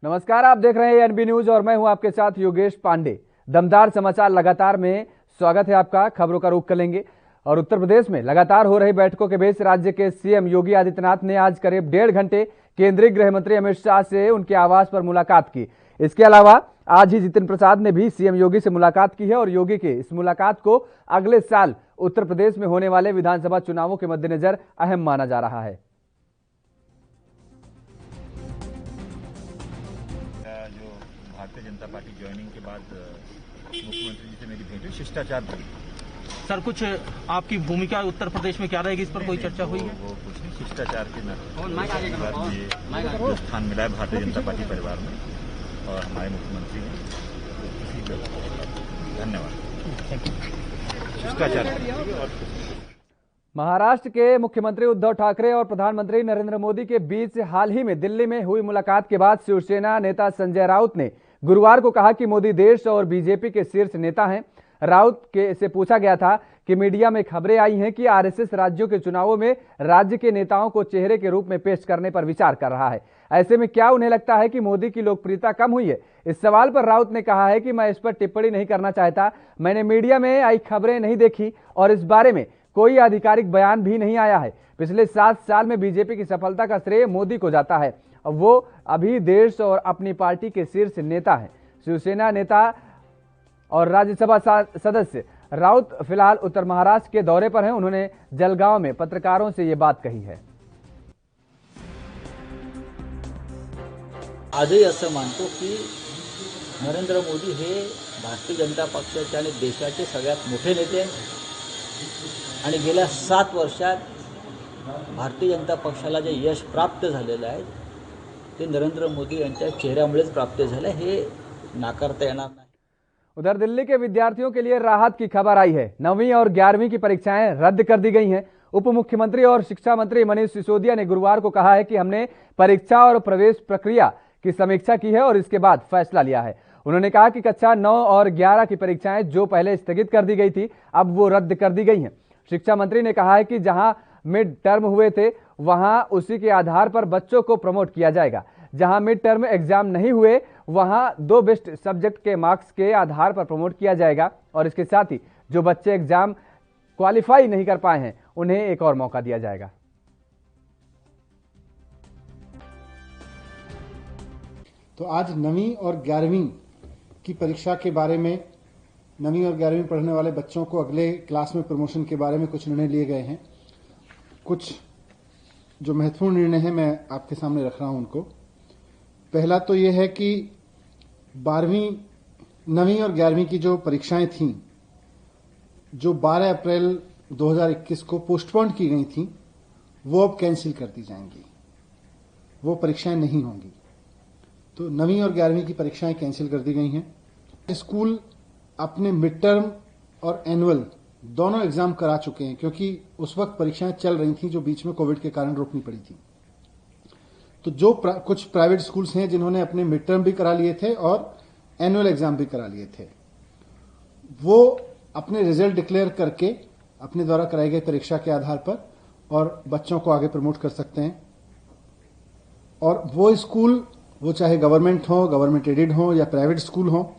नमस्कार, आप देख रहे हैं एनबी न्यूज और मैं हूं आपके साथ योगेश पांडे। दमदार समाचार लगातार में स्वागत है आपका। खबरों का रुख करेंगे और उत्तर प्रदेश में लगातार हो रही बैठकों के बीच राज्य के सीएम योगी आदित्यनाथ ने आज करीब 1.5 घंटे केंद्रीय गृह मंत्री अमित शाह से उनके आवास पर मुलाकात की। इसके अलावा आज ही जितिन प्रसाद ने भी सीएम योगी से मुलाकात की है और योगी के इस मुलाकात को अगले साल उत्तर प्रदेश में होने वाले विधानसभा चुनावों के मद्देनजर अहम माना जा रहा है। भारतीय जनता पार्टी ज्वाइनिंग के बाद मुख्यमंत्री जी से मेरी भेंट हुई, शिष्टाचार हुई। सर, कुछ आपकी भूमिका उत्तर प्रदेश में क्या रहेगी, इस पर कोई चर्चा हुई है? वो कुछ नहीं, शिष्टाचार के बाद ये जो स्थान मिला है भारतीय जनता पार्टी परिवार में और हमारे मुख्यमंत्री ने, धन्यवाद। शिष्टाचार। महाराष्ट्र के मुख्यमंत्री उद्धव ठाकरे और प्रधानमंत्री नरेंद्र मोदी के बीच हाल ही में दिल्ली में हुई मुलाकात के बाद शिवसेना नेता संजय राउत ने गुरुवार को कहा कि मोदी देश और बीजेपी के शीर्ष नेता हैं। राउत से पूछा गया था कि मीडिया में खबरें आई हैं कि आरएसएस राज्यों के चुनावों में राज्य के नेताओं को चेहरे के रूप में पेश करने पर विचार कर रहा है। ऐसे में क्या उन्हें लगता है कि मोदी की लोकप्रियता कम हुई है? इस सवाल पर राउत ने कहा है कि मैं इस पर टिप्पणी नहीं करना चाहता। मैंने मीडिया में आई खबरें नहीं देखी और इस बारे में कोई आधिकारिक बयान भी नहीं आया है। पिछले 7 साल में बीजेपी की सफलता का श्रेय मोदी को जाता है। वो अभी देश और अपनी पार्टी के शीर्ष नेता हैं। शिवसेना नेता और राज्यसभा सदस्य राउत फिलहाल उत्तर महाराष्ट्र के दौरे पर हैं। उन्होंने जलगांव में पत्रकारों से ये बात कही है। आजही असं मानतो की नरेंद्र मोदी हे भारतीय जनता पक्षाचे आणि देशाचे सगळ्यात मोठे नेते आहेत आणि गेल्या 7 वर्षात भारतीय जनता पक्षाला जे यश प्राप्त झालेलं आहे ते नरेंद्र मोदी यांच्या चेहऱ्यामुळेच प्राप्त झाले, हे नाकारता येणार नाही। उधर दिल्ली के विद्यार्थियों के लिए राहत की खबर आई है। 9वीं और 11वीं की परीक्षाएं रद्द कर दी गई हैं। उप मुख्यमंत्री और शिक्षा मंत्री मनीष सिसोदिया ने गुरुवार को कहा है कि हमने परीक्षा और प्रवेश प्रक्रिया की समीक्षा की है और इसके बाद फैसला लिया है। उन्होंने कहा कि कक्षा 9 और 11 की परीक्षाएं जो पहले स्थगित कर दी गई थी अब वो रद्द कर दी गई हैं। शिक्षा मंत्री ने कहा है कि जहां मिड टर्म हुए थे वहां उसी के आधार पर बच्चों को प्रमोट किया जाएगा। जहां मिड टर्म एग्जाम नहीं हुए वहां 2 बेस्ट सब्जेक्ट के मार्क्स के आधार पर प्रमोट किया जाएगा और इसके साथ ही जो बच्चे एग्जाम क्वालिफाई नहीं कर पाए हैं उन्हें एक और मौका दिया जाएगा। तो आज 9वीं और 11वीं की परीक्षा के बारे में 9वीं और 11वीं पढ़ने वाले बच्चों को अगले क्लास में प्रमोशन के बारे में कुछ निर्णय लिए गए हैं। कुछ जो महत्वपूर्ण निर्णय हैं मैं आपके सामने रख रहा हूं उनको। पहला तो यह है कि 9वीं और 11वीं की जो परीक्षाएं थीं, जो 12 अप्रैल 2021 को पोस्टपोन की गई थीं, वो अब कैंसिल कर दी जाएंगी। वो परीक्षाएं नहीं होंगी। तो 9वीं और 11वीं की परीक्षाएं कैंसिल कर दी गई हैं। स्कूल अपने मिड टर्म और एनुअल दोनों एग्जाम करा चुके हैं क्योंकि उस वक्त परीक्षाएं चल रही थी जो बीच में कोविड के कारण रोकनी पड़ी थी। तो जो कुछ प्राइवेट स्कूल्स हैं जिन्होंने अपने मिड टर्म भी करा लिए थे और एनुअल एग्जाम भी करा लिए थे, वो अपने रिजल्ट डिक्लेयर करके अपने द्वारा कराई गई परीक्षा के आधार पर और बच्चों को आगे प्रमोट कर सकते हैं। और वो स्कूल, वो चाहे गवर्नमेंट हो, गवर्नमेंट एडेड हो या प्राइवेट स्कूल हो,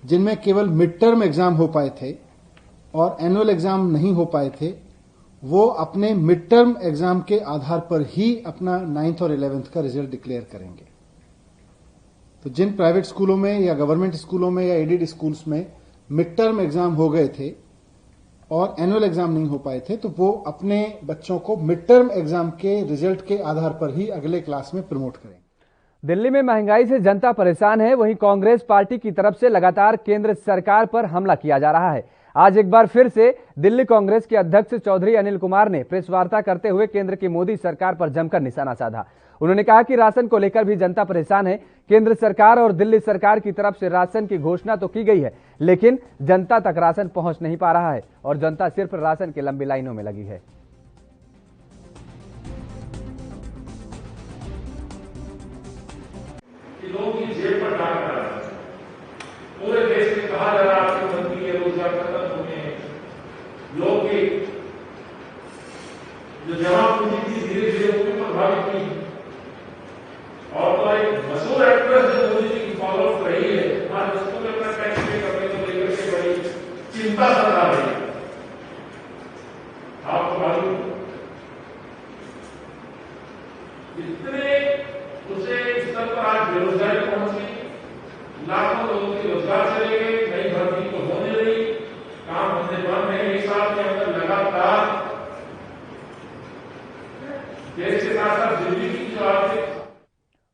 जिनमें केवल मिड टर्म एग्जाम हो पाए थे और एनुअल एग्जाम नहीं हो पाए थे, वो अपने मिड टर्म एग्जाम के आधार पर ही अपना 9th और 11th का रिजल्ट डिक्लेयर करेंगे। तो जिन प्राइवेट स्कूलों में या गवर्नमेंट स्कूलों में या एडेड स्कूल्स में मिड टर्म एग्जाम हो गए थे और एनुअल एग्जाम नहीं हो पाए थे, तो वो अपने बच्चों को मिड टर्म एग्जाम के रिजल्ट के आधार पर ही अगले क्लास में प्रमोट करेंगे। दिल्ली में महंगाई से जनता परेशान है। वहीं कांग्रेस पार्टी की तरफ से लगातार केंद्र सरकार पर हमला किया जा रहा है। आज एक बार फिर से दिल्ली कांग्रेस के अध्यक्ष चौधरी अनिल कुमार ने प्रेस वार्ता करते हुए केंद्र की मोदी सरकार पर जमकर निशाना साधा। उन्होंने कहा कि राशन को लेकर भी जनता परेशान है। केंद्र सरकार और दिल्ली सरकार की तरफ से राशन की घोषणा तो की गई है लेकिन जनता तक राशन पहुंच नहीं पा रहा है और जनता सिर्फ राशन की लंबी लाइनों में लगी है। लोगों की जेब पर डाल रहा है। पूरे देश में कहा जा रहा है आपकी बंदी है, रोजगार खत्म होने, लोग की जो जमा पूंजी थी धीरे धीरे वो भी प्रभावित हुई। और तो एक मशहूर एक्ट्रेस चिंता सता रही है। आपको मालूम इतने उसे स्तर पर आज बेरोजगारी पहुंची, लाखों लोगों के रोजगार चले गए, नई भर्ती तो होने रही, काम धंधे बंद है। एक साल के अंदर लगातार देश के साथ साथ दिल्ली की जो आर्थिक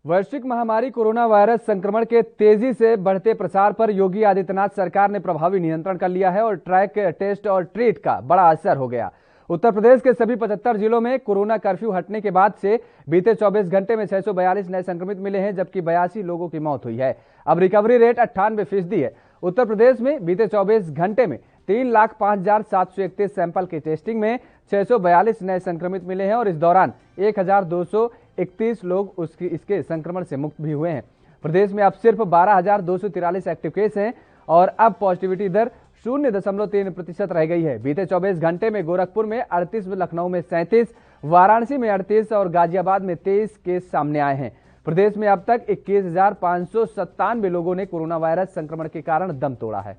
वैश्विक महामारी कोरोना वायरस संक्रमण के तेजी से बढ़ते प्रसार पर योगी आदित्यनाथ सरकार ने प्रभावी नियंत्रण कर लिया है और ट्रैक, टेस्ट और ट्रीट का बड़ा असर हो गया। उत्तर प्रदेश के सभी 75 जिलों में कोरोना कर्फ्यू हटने के बाद से बीते 24 घंटे में 642 नए संक्रमित मिले हैं, जबकि 82 लोगों की मौत हुई है। अब रिकवरी रेट 98% है। उत्तर प्रदेश में बीते 24 घंटे में 3,05,731 सैंपल की टेस्टिंग में 642 नए संक्रमित मिले हैं और इस दौरान 1,231 लोग इसके संक्रमण से मुक्त भी हुए हैं। प्रदेश में अब सिर्फ 12,243 एक्टिव केस हैं और अब पॉजिटिविटी दर 0.3% रह गई है। बीते 24 घंटे में गोरखपुर में 38, लखनऊ में 37, वाराणसी में 38 और गाजियाबाद में 23 केस सामने आए हैं। प्रदेश में अब तक 21,597 लोगों ने कोरोना वायरस संक्रमण के कारण दम तोड़ा है।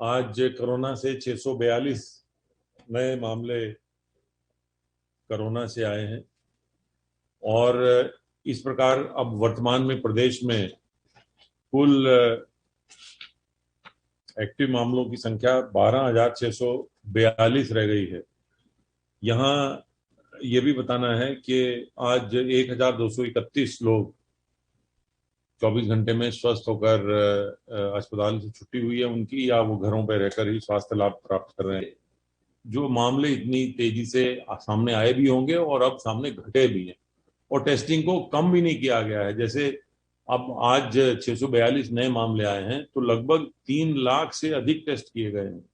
आज कोरोना से 642 नए मामले कोरोना से आए हैं और इस प्रकार अब वर्तमान में प्रदेश में कुल एक्टिव मामलों की संख्या 12,642 रह गई है। यहाँ ये भी बताना है कि आज 1,231 लोग 24 घंटे में स्वस्थ होकर अस्पताल से छुट्टी हुई है उनकी, या वो घरों पर रहकर ही स्वास्थ्य लाभ प्राप्त कर रहे हैं। जो मामले इतनी तेजी से सामने आए भी होंगे और अब सामने घटे भी हैं और टेस्टिंग को कम भी नहीं किया गया है। जैसे अब आज 642 नए मामले आए हैं तो लगभग 3 लाख से अधिक टेस्ट किए गए हैं।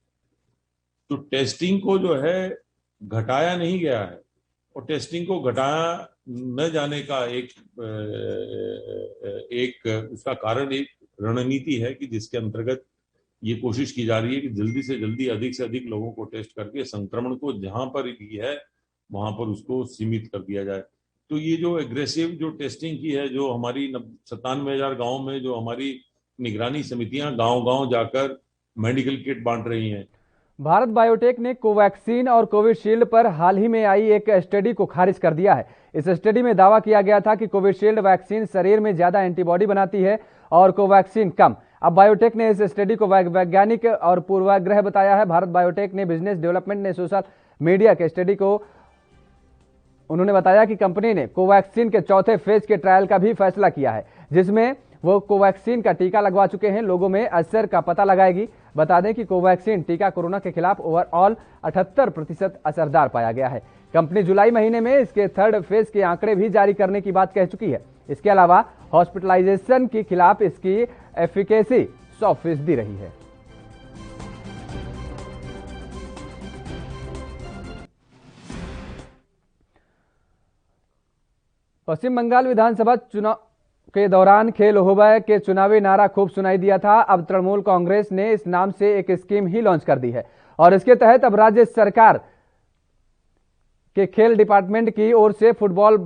तो टेस्टिंग को जो है घटाया नहीं गया है और टेस्टिंग को घटाया न जाने का एक उसका कारण एक रणनीति है कि जिसके अंतर्गत ये कोशिश की जा रही है कि जल्दी से जल्दी अधिक से अधिक लोगों को टेस्ट करके संक्रमण को जहां पर भी है वहां पर उसको सीमित कर दिया जाए। तो ये जो एग्रेसिव जो टेस्टिंग की है, जो हमारी 97,000 गाँव में जो हमारी निगरानी समितियां गांव-गांव जाकर मेडिकल किट बांट रही हैं। भारत बायोटेक ने कोवैक्सीन और कोविशील्ड पर हाल ही में आई एक स्टडी को खारिज कर दिया है। इस स्टडी में दावा किया गया था कि कोविशील्ड वैक्सीन शरीर में ज्यादा एंटीबॉडी बनाती है और कोवैक्सीन कम। अब बायोटेक ने इस स्टडी को वैज्ञानिक और पूर्वाग्रह बताया है। भारत बायोटेक ने बिजनेस डेवलपमेंट ने सोशल मीडिया के स्टडी को उन्होंने बताया कि कंपनी ने कोवैक्सीन के चौथे फेज के ट्रायल का भी फैसला किया है, जिसमें वो कोवैक्सीन का टीका लगवा चुके हैं लोगों में असर का पता लगाएगी। बता दें कि कोवैक्सीन टीका कोरोना के खिलाफ ओवरऑल 78% असरदार पाया गया है। कंपनी जुलाई महीने में इसके थर्ड फेज के आंकड़े भी जारी करने की बात कह चुकी है। इसके अलावा हॉस्पिटलाइजेशन के खिलाफ इसकी एफिकेसी 100% रही है। पश्चिम बंगाल विधानसभा चुनाव के दौरान खेल होबय के चुनावी नारा खूब सुनाई दिया था। अब तृणमूल कांग्रेस ने इस नाम से एक स्कीम ही लॉन्च कर दी है और इसके तहत अब राज्य सरकार के खेल डिपार्टमेंट की ओर से फुटबॉल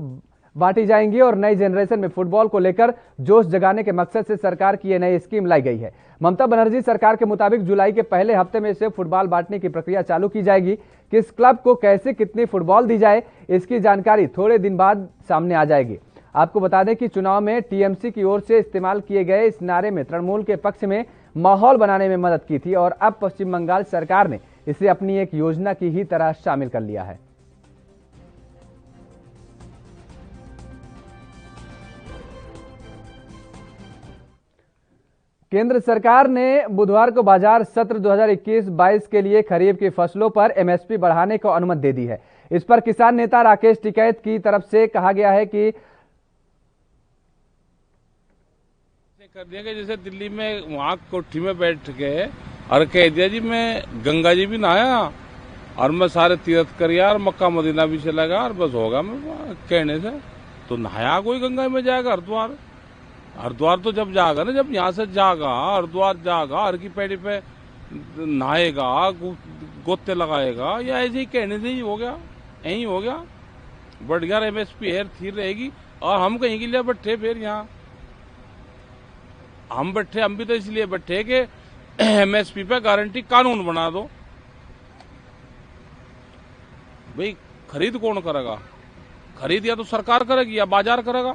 बांटी जाएंगी और नई जनरेशन में फुटबॉल को लेकर जोश जगाने के मकसद से सरकार की यह नई स्कीम लाई गई है। ममता बनर्जी सरकार के मुताबिक जुलाई के पहले हफ्ते में से फुटबॉल बांटने की प्रक्रिया चालू की जाएगी। किस क्लब को कैसे कितनी फुटबॉल दी जाए, इसकी जानकारी थोड़े दिन बाद सामने आ जाएगी। आपको बता दें कि चुनाव में टीएमसी की ओर से इस्तेमाल किए गए इस नारे में तृणमूल के पक्ष में माहौल बनाने में मदद की थी और अब पश्चिम बंगाल सरकार ने इसे अपनी एक योजना की ही तरह शामिल कर लिया है। केंद्र सरकार ने बुधवार को बाजार सत्र 2021-22 के लिए खरीफ की फसलों पर एमएसपी बढ़ाने को अनुमति दे दी है। इस पर किसान नेता राकेश टिकैत की तरफ से कहा गया है कि कर दिया कि जैसे दिल्ली में वहां कोठी में बैठ के और कह दिया जी मैं गंगा जी भी नहाया और मैं सारे तीर्थ कर यार मक्का मदीना भी चला गया और बस होगा मैं कहने से तो नहाया कोई गंगा में जाएगा हरिद्वार तो जब जाएगा ना, जब यहाँ से जाएगा हरिद्वार जाएगा, हर की पैड़ी पे नहाएगा, गोते लगाएगा, या ऐसे ही कहने से ही हो गया, यही हो गया। बढ़िया एमएसपी हेर थी रहेगी और हम कहीं के लिए बैठे फिर यहाँ हम भी तो इसलिए बैठे कि एमएसपी पे गारंटी कानून बना दो। भाई खरीद कौन करेगा? खरीद या तो सरकार करेगी या बाजार करेगा।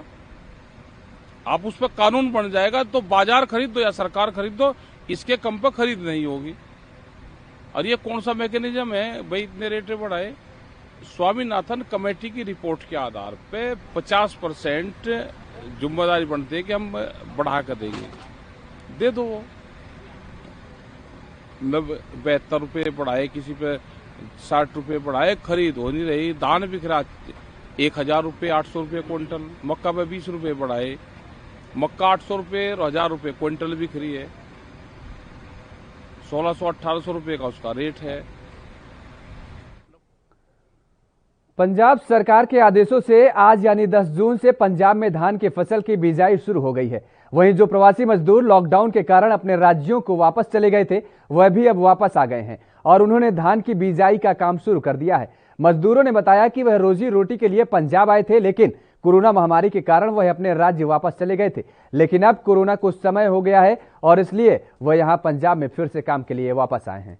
आप उस पर कानून बन जाएगा तो बाजार खरीद दो या सरकार खरीद दो, इसके कम पर खरीद नहीं होगी। और ये कौन सा मैकेनिज्म है भाई इतने रेटें बढ़ाए? स्वामीनाथन कमेटी की रिपोर्ट के आधार पे 50% जिम्मेदारी बनती है कि हम बढ़ा कर देंगे, दे दो। मतलब 72 रुपये बढ़ाए, किसी पे 60 रुपये बढ़ाए, खरीद हो नहीं रही। धान बिक रहा 1000 रुपये 800 रुपये क्विंटल, मक्का पे 20 रुपये बढ़ाए, मक्का 800 रुपये और 1000 रुपये क्विंटल बिक रही है। 1600-1800 रुपये का उसका रेट है। पंजाब सरकार के आदेशों से आज यानी 10 जून से पंजाब में धान की फसल की बिजाई शुरू हो गई है। वहीं जो प्रवासी मजदूर लॉकडाउन के कारण अपने राज्यों को वापस चले गए थे, वह भी अब वापस आ गए हैं और उन्होंने धान की बिजाई का काम शुरू कर दिया है। मजदूरों ने बताया कि वह रोजी रोटी के लिए पंजाब आए थे, लेकिन कोरोना महामारी के कारण वह अपने राज्य वापस चले गए थे। लेकिन अब कोरोना कुछ समय हो गया है और इसलिए वह यहां पंजाब में फिर से काम के लिए वापस आए हैं।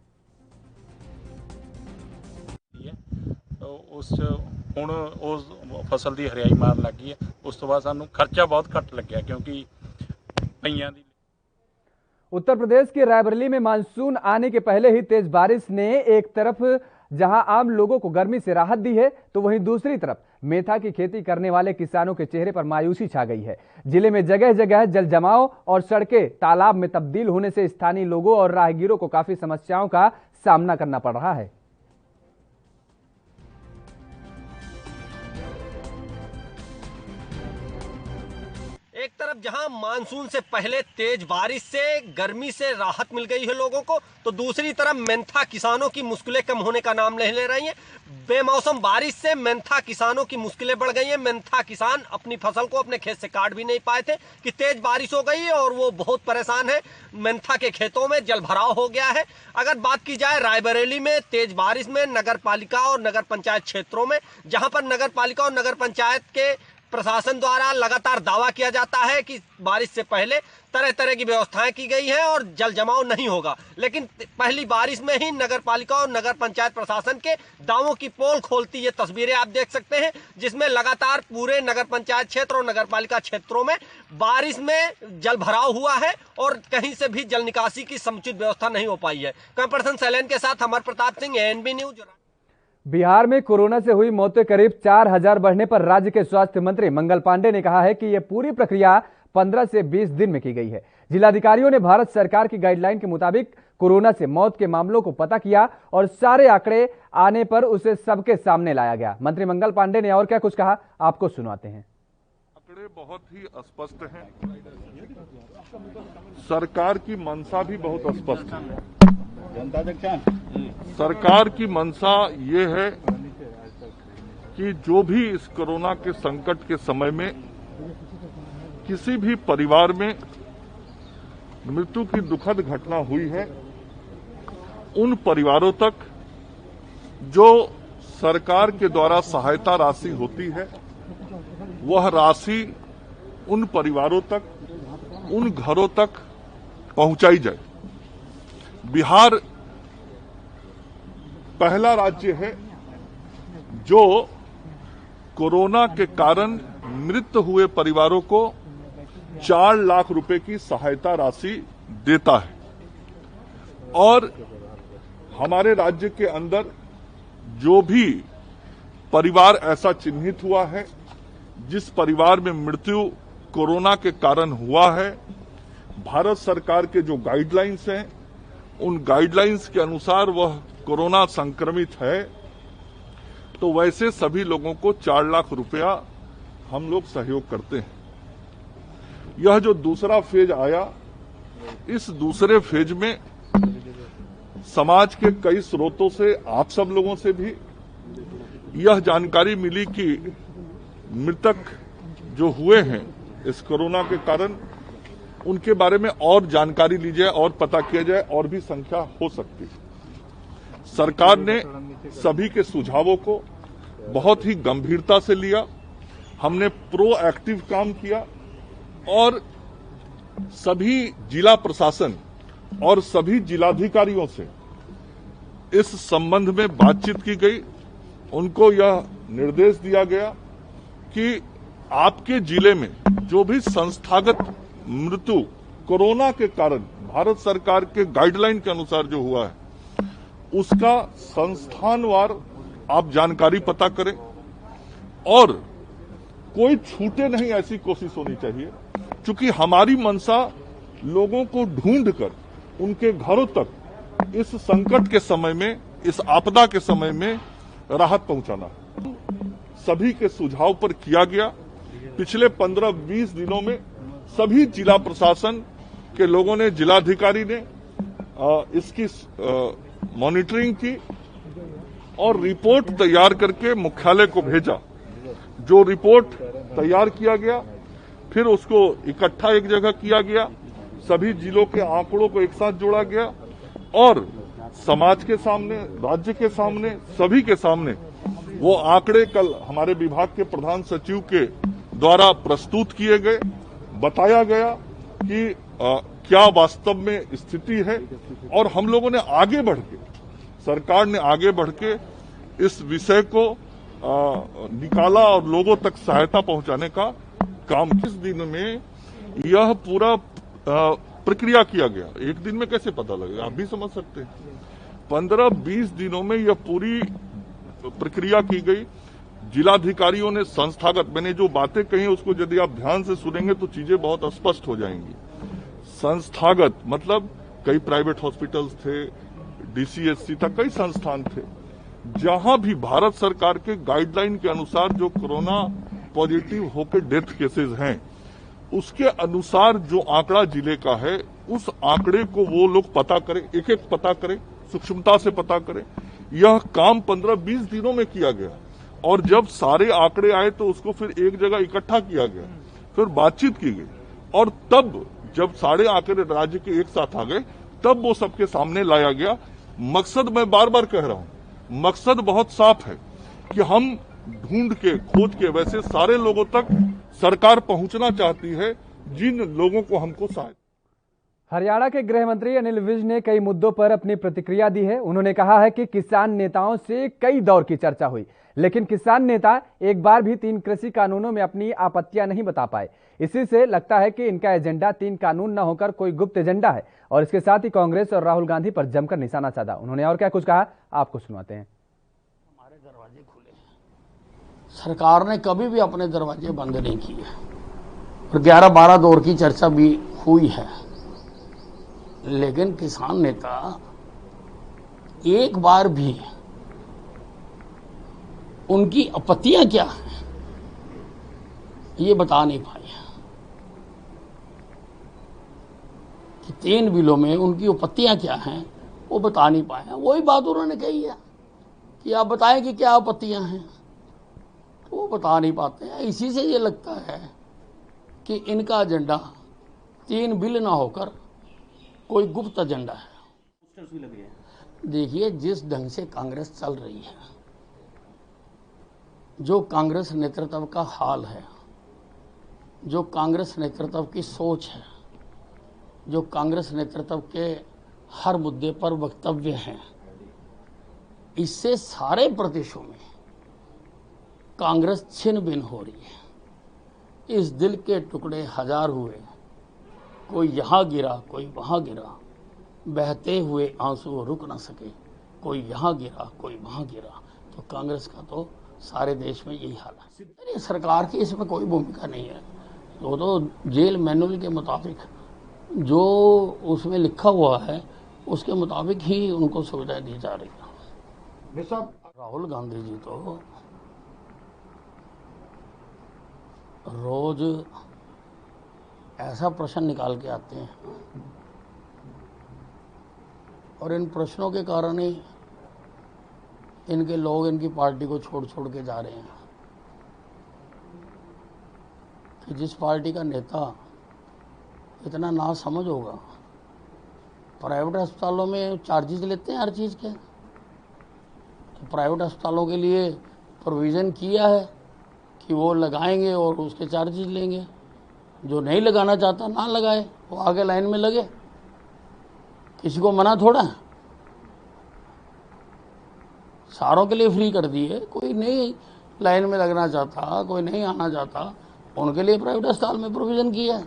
ਹੁਣ ਉਸ ਫਸਲ ਦੀ ਹਰਿਆਈ ਮਾਰਨ ਲੱਗੀ ਹੈ। ਉਸ ਤੋਂ ਬਾਅਦ ਸਾਨੂੰ ਖਰਚਾ ਬਹੁਤ ਘੱਟ ਲੱਗਿਆ क्योंकि ਪਈਆਂ ਦੀ। उत्तर प्रदेश के रायबरेली में मानसून आने के पहले ही तेज बारिश ने एक तरफ जहां आम लोगों को गर्मी से राहत दी है, तो वहीं दूसरी तरफ मेथा की खेती करने वाले किसानों के चेहरे पर मायूसी छा गई है। जिले में जगह जगह जल जमाव और सड़कें तालाब में तब्दील होने से स्थानीय लोगों और राहगीरों को काफी समस्याओं का सामना करना पड़ रहा है। एक तरफ जहां मानसून से पहले तेज बारिश से गर्मी से राहत मिल गई है लोगों को, तो दूसरी तरफ मेंथा किसानों की मुश्किलें कम होने का नाम नहीं ले रही हैं। बेमौसम बारिश से मेंथा किसानों की मुश्किलें बढ़ गई हैं। मेंथा किसान अपनी फसल को अपने खेत से काट भी नहीं पाए थे कि तेज बारिश हो गई और वो बहुत परेशान है। मेंथा के खेतों में जल भराव हो गया है। अगर बात की जाए रायबरेली में तेज बारिश में नगर पालिका और नगर पंचायत क्षेत्रों में, जहां पर नगर पालिका और नगर पंचायत के प्रशासन द्वारा लगातार दावा किया जाता है कि बारिश से पहले तरह तरह की व्यवस्थाएं की गई हैं और जल जमाव नहीं होगा, लेकिन पहली बारिश में ही नगर पालिका और नगर पंचायत प्रशासन के दावों की पोल खोलती ये तस्वीरें आप देख सकते हैं, जिसमें लगातार पूरे नगर पंचायत क्षेत्र और नगर पालिका क्षेत्रों में बारिश में जल भराव हुआ है और कहीं से भी जल निकासी की समुचित व्यवस्था नहीं हो पाई है। कैमरा पर्सन सैलेन के साथ अमर प्रताप सिंह, ANB न्यूज। बिहार में कोरोना से हुई मौतें करीब 4000 बढ़ने पर राज्य के स्वास्थ्य मंत्री मंगल पांडे ने कहा है कि यह पूरी प्रक्रिया 15 से 20 दिन में की गई है। जिलाधिकारियों ने भारत सरकार की गाइडलाइन के मुताबिक कोरोना से मौत के मामलों को पता किया और सारे आंकड़े आने पर उसे सबके सामने लाया गया। मंत्री मंगल पांडे ने और क्या कुछ कहा, आपको सुनाते हैं। आंकड़े बहुत ही स्पष्ट हैं। सरकार की मंशा भी बहुत स्पष्ट है। सरकार की मंशा ये है कि जो भी इस कोरोना के संकट के समय में किसी भी परिवार में मृत्यु की दुखद घटना हुई है, उन परिवारों तक जो सरकार के द्वारा सहायता राशि होती है, वह राशि उन परिवारों तक, उन घरों तक पहुंचाई जाए। बिहार पहला राज्य है जो कोरोना के कारण मृत हुए परिवारों को 4 लाख रुपए की सहायता राशि देता है। और हमारे राज्य के अंदर जो भी परिवार ऐसा चिन्हित हुआ है, जिस परिवार में मृत्यु कोरोना के कारण हुआ है, भारत सरकार के जो गाइडलाइंस हैं, उन गाइडलाइंस के अनुसार वह कोरोना संक्रमित है, तो वैसे सभी लोगों को 4 लाख रुपया हम लोग सहयोग करते हैं। यह जो दूसरा फेज आया, इस दूसरे फेज में समाज के कई स्रोतों से, आप सब लोगों से भी यह जानकारी मिली कि मृतक जो हुए हैं इस कोरोना के कारण, उनके बारे में और जानकारी ली जाए और पता किया जाए, और भी संख्या हो सकती है। सरकार ने सभी के सुझावों को बहुत ही गंभीरता से लिया। हमने प्रोएक्टिव काम किया और सभी जिला प्रशासन और सभी जिलाधिकारियों से इस संबंध में बातचीत की गई। उनको यह निर्देश दिया गया कि आपके जिले में जो भी संस्थागत मृत्यु कोरोना के कारण भारत सरकार के गाइडलाइन के अनुसार जो हुआ है उसका संस्थानवार आप जानकारी पता करें और कोई छूटे नहीं ऐसी कोशिश होनी चाहिए, क्योंकि हमारी मंशा लोगों को ढूंढकर उनके घरों तक इस संकट के समय में, इस आपदा के समय में राहत पहुंचाना सभी के सुझाव पर किया गया। पिछले 15-20 दिनों में सभी जिला प्रशासन के लोगों ने, जिलाधिकारी ने इसकी मॉनिटरिंग की और रिपोर्ट तैयार करके मुख्यालय को भेजा। जो रिपोर्ट तैयार किया गया फिर उसको इकट्ठा एक जगह किया गया, सभी जिलों के आंकड़ों को एक साथ जोड़ा गया और समाज के सामने, राज्य के सामने, सभी के सामने वो आंकड़े कल हमारे विभाग के प्रधान सचिव के द्वारा प्रस्तुत किए गए। बताया गया कि क्या वास्तव में स्थिति है और हम लोगों ने आगे बढ़ के, सरकार ने आगे बढ़ के इस विषय को निकाला और लोगों तक सहायता पहुंचाने का काम। किस दिन में यह पूरा प्रक्रिया किया गया, एक दिन में कैसे पता लगेगा, आप भी समझ सकते हैं। 15-20 दिनों में यह पूरी प्रक्रिया की गई। जिलाधिकारियों ने संस्थागत, मैंने जो बातें कही उसको यदि आप ध्यान से सुनेंगे तो चीजें बहुत स्पष्ट हो जाएंगी। संस्थागत मतलब कई प्राइवेट हॉस्पिटल्स थे, डीसीएचसी था, कई संस्थान थे जहां भी भारत सरकार के गाइडलाइन के अनुसार जो कोरोना पॉजिटिव होकर डेथ केसेस हैं उसके अनुसार जो आंकड़ा जिले का है उस आंकड़े को वो लोग पता करें, एक एक पता करें, सूक्ष्मता से पता करें। यह काम 15-20 दिनों में किया गया और जब सारे आंकड़े आए तो उसको फिर एक जगह इकट्ठा किया गया, फिर बातचीत की गई और तब जब सारे आंकड़े राज्य के एक साथ आ गए तब वो सबके सामने लाया गया। मकसद मैं बार बार कह रहा हूं, मकसद बहुत साफ है कि हम ढूंढ के, खोज के, वैसे सारे लोगों तक सरकार पहुंचना चाहती है जिन लोगों को हमको सहायता। हरियाणा के गृह मंत्री अनिल विज ने कई मुद्दों पर अपनी प्रतिक्रिया दी है। उन्होंने कहा है कि किसान नेताओं से कई दौर की चर्चा हुई, लेकिन किसान नेता एक बार भी 3 कृषि कानूनों में अपनी आपत्तियां नहीं बता पाए। इसी से लगता है कि इनका एजेंडा 3 कानून न होकर कोई गुप्त एजेंडा है और इसके साथ ही कांग्रेस और राहुल गांधी पर जमकर निशाना साधा। उन्होंने और क्या कुछ कहा, आपको सुनवाते हैं। हमारे दरवाजे खुले हैं, सरकार ने कभी भी अपने दरवाजे बंद नहीं किए और 11-12 दौर की चर्चा भी हुई है, लेकिन किसान नेता एक बार भी उनकी आपत्तियां क्या हैं ये बता नहीं पाए कि 3 बिलों में उनकी आपत्तियां क्या हैं वो बता नहीं पाए हैं। वही बात उन्होंने कही है कि आप बताएं कि क्या आपत्तियां हैं, तो वो बता नहीं पाते हैं। इसी से ये लगता है कि इनका एजेंडा 3 बिल ना होकर कोई गुप्त एजेंडा है। देखिए, जिस ढंग से कांग्रेस चल रही है, जो कांग्रेस नेतृत्व का हाल है, जो कांग्रेस नेतृत्व की सोच है, जो कांग्रेस नेतृत्व के हर मुद्दे पर वक्तव्य हैं, इससे सारे प्रदेशों में कांग्रेस छिन्न भिन्न हो रही है। इस दिल के टुकड़े हजार हुए, कोई यहाँ गिरा कोई वहाँ गिरा, बहते हुए आंसू रुक ना सके, कोई यहाँ गिरा कोई वहाँ गिरा। तो कांग्रेस का तो सारे देश में यही हाल है। सरकार की इसमें कोई भूमिका नहीं है। तो जेल मैनुअल के मुताबिक जो उसमें लिखा हुआ है उसके मुताबिक ही उनको सुविधाएं दी जा रही है। राहुल गांधी जी तो रोज ऐसा प्रश्न निकाल के आते हैं और इन प्रश्नों के कारण ही इनके लोग इनकी पार्टी को छोड़ छोड़ के जा रहे हैं। कि जिस पार्टी का नेता इतना ना समझ होगा, प्राइवेट अस्पतालों में चार्जेस लेते हैं हर चीज़ के, तो प्राइवेट अस्पतालों के लिए प्रोविज़न किया है कि वो लगाएंगे और उसके चार्जेस लेंगे। जो नहीं लगाना चाहता ना लगाए, वो आगे लाइन में लगे, किसी को मना थोड़ा है। सारों के लिए फ्री कर दिए। कोई नहीं लाइन में लगना चाहता, कोई नहीं आना चाहता, उनके लिए प्राइवेट अस्पताल में प्रोविजन किया है।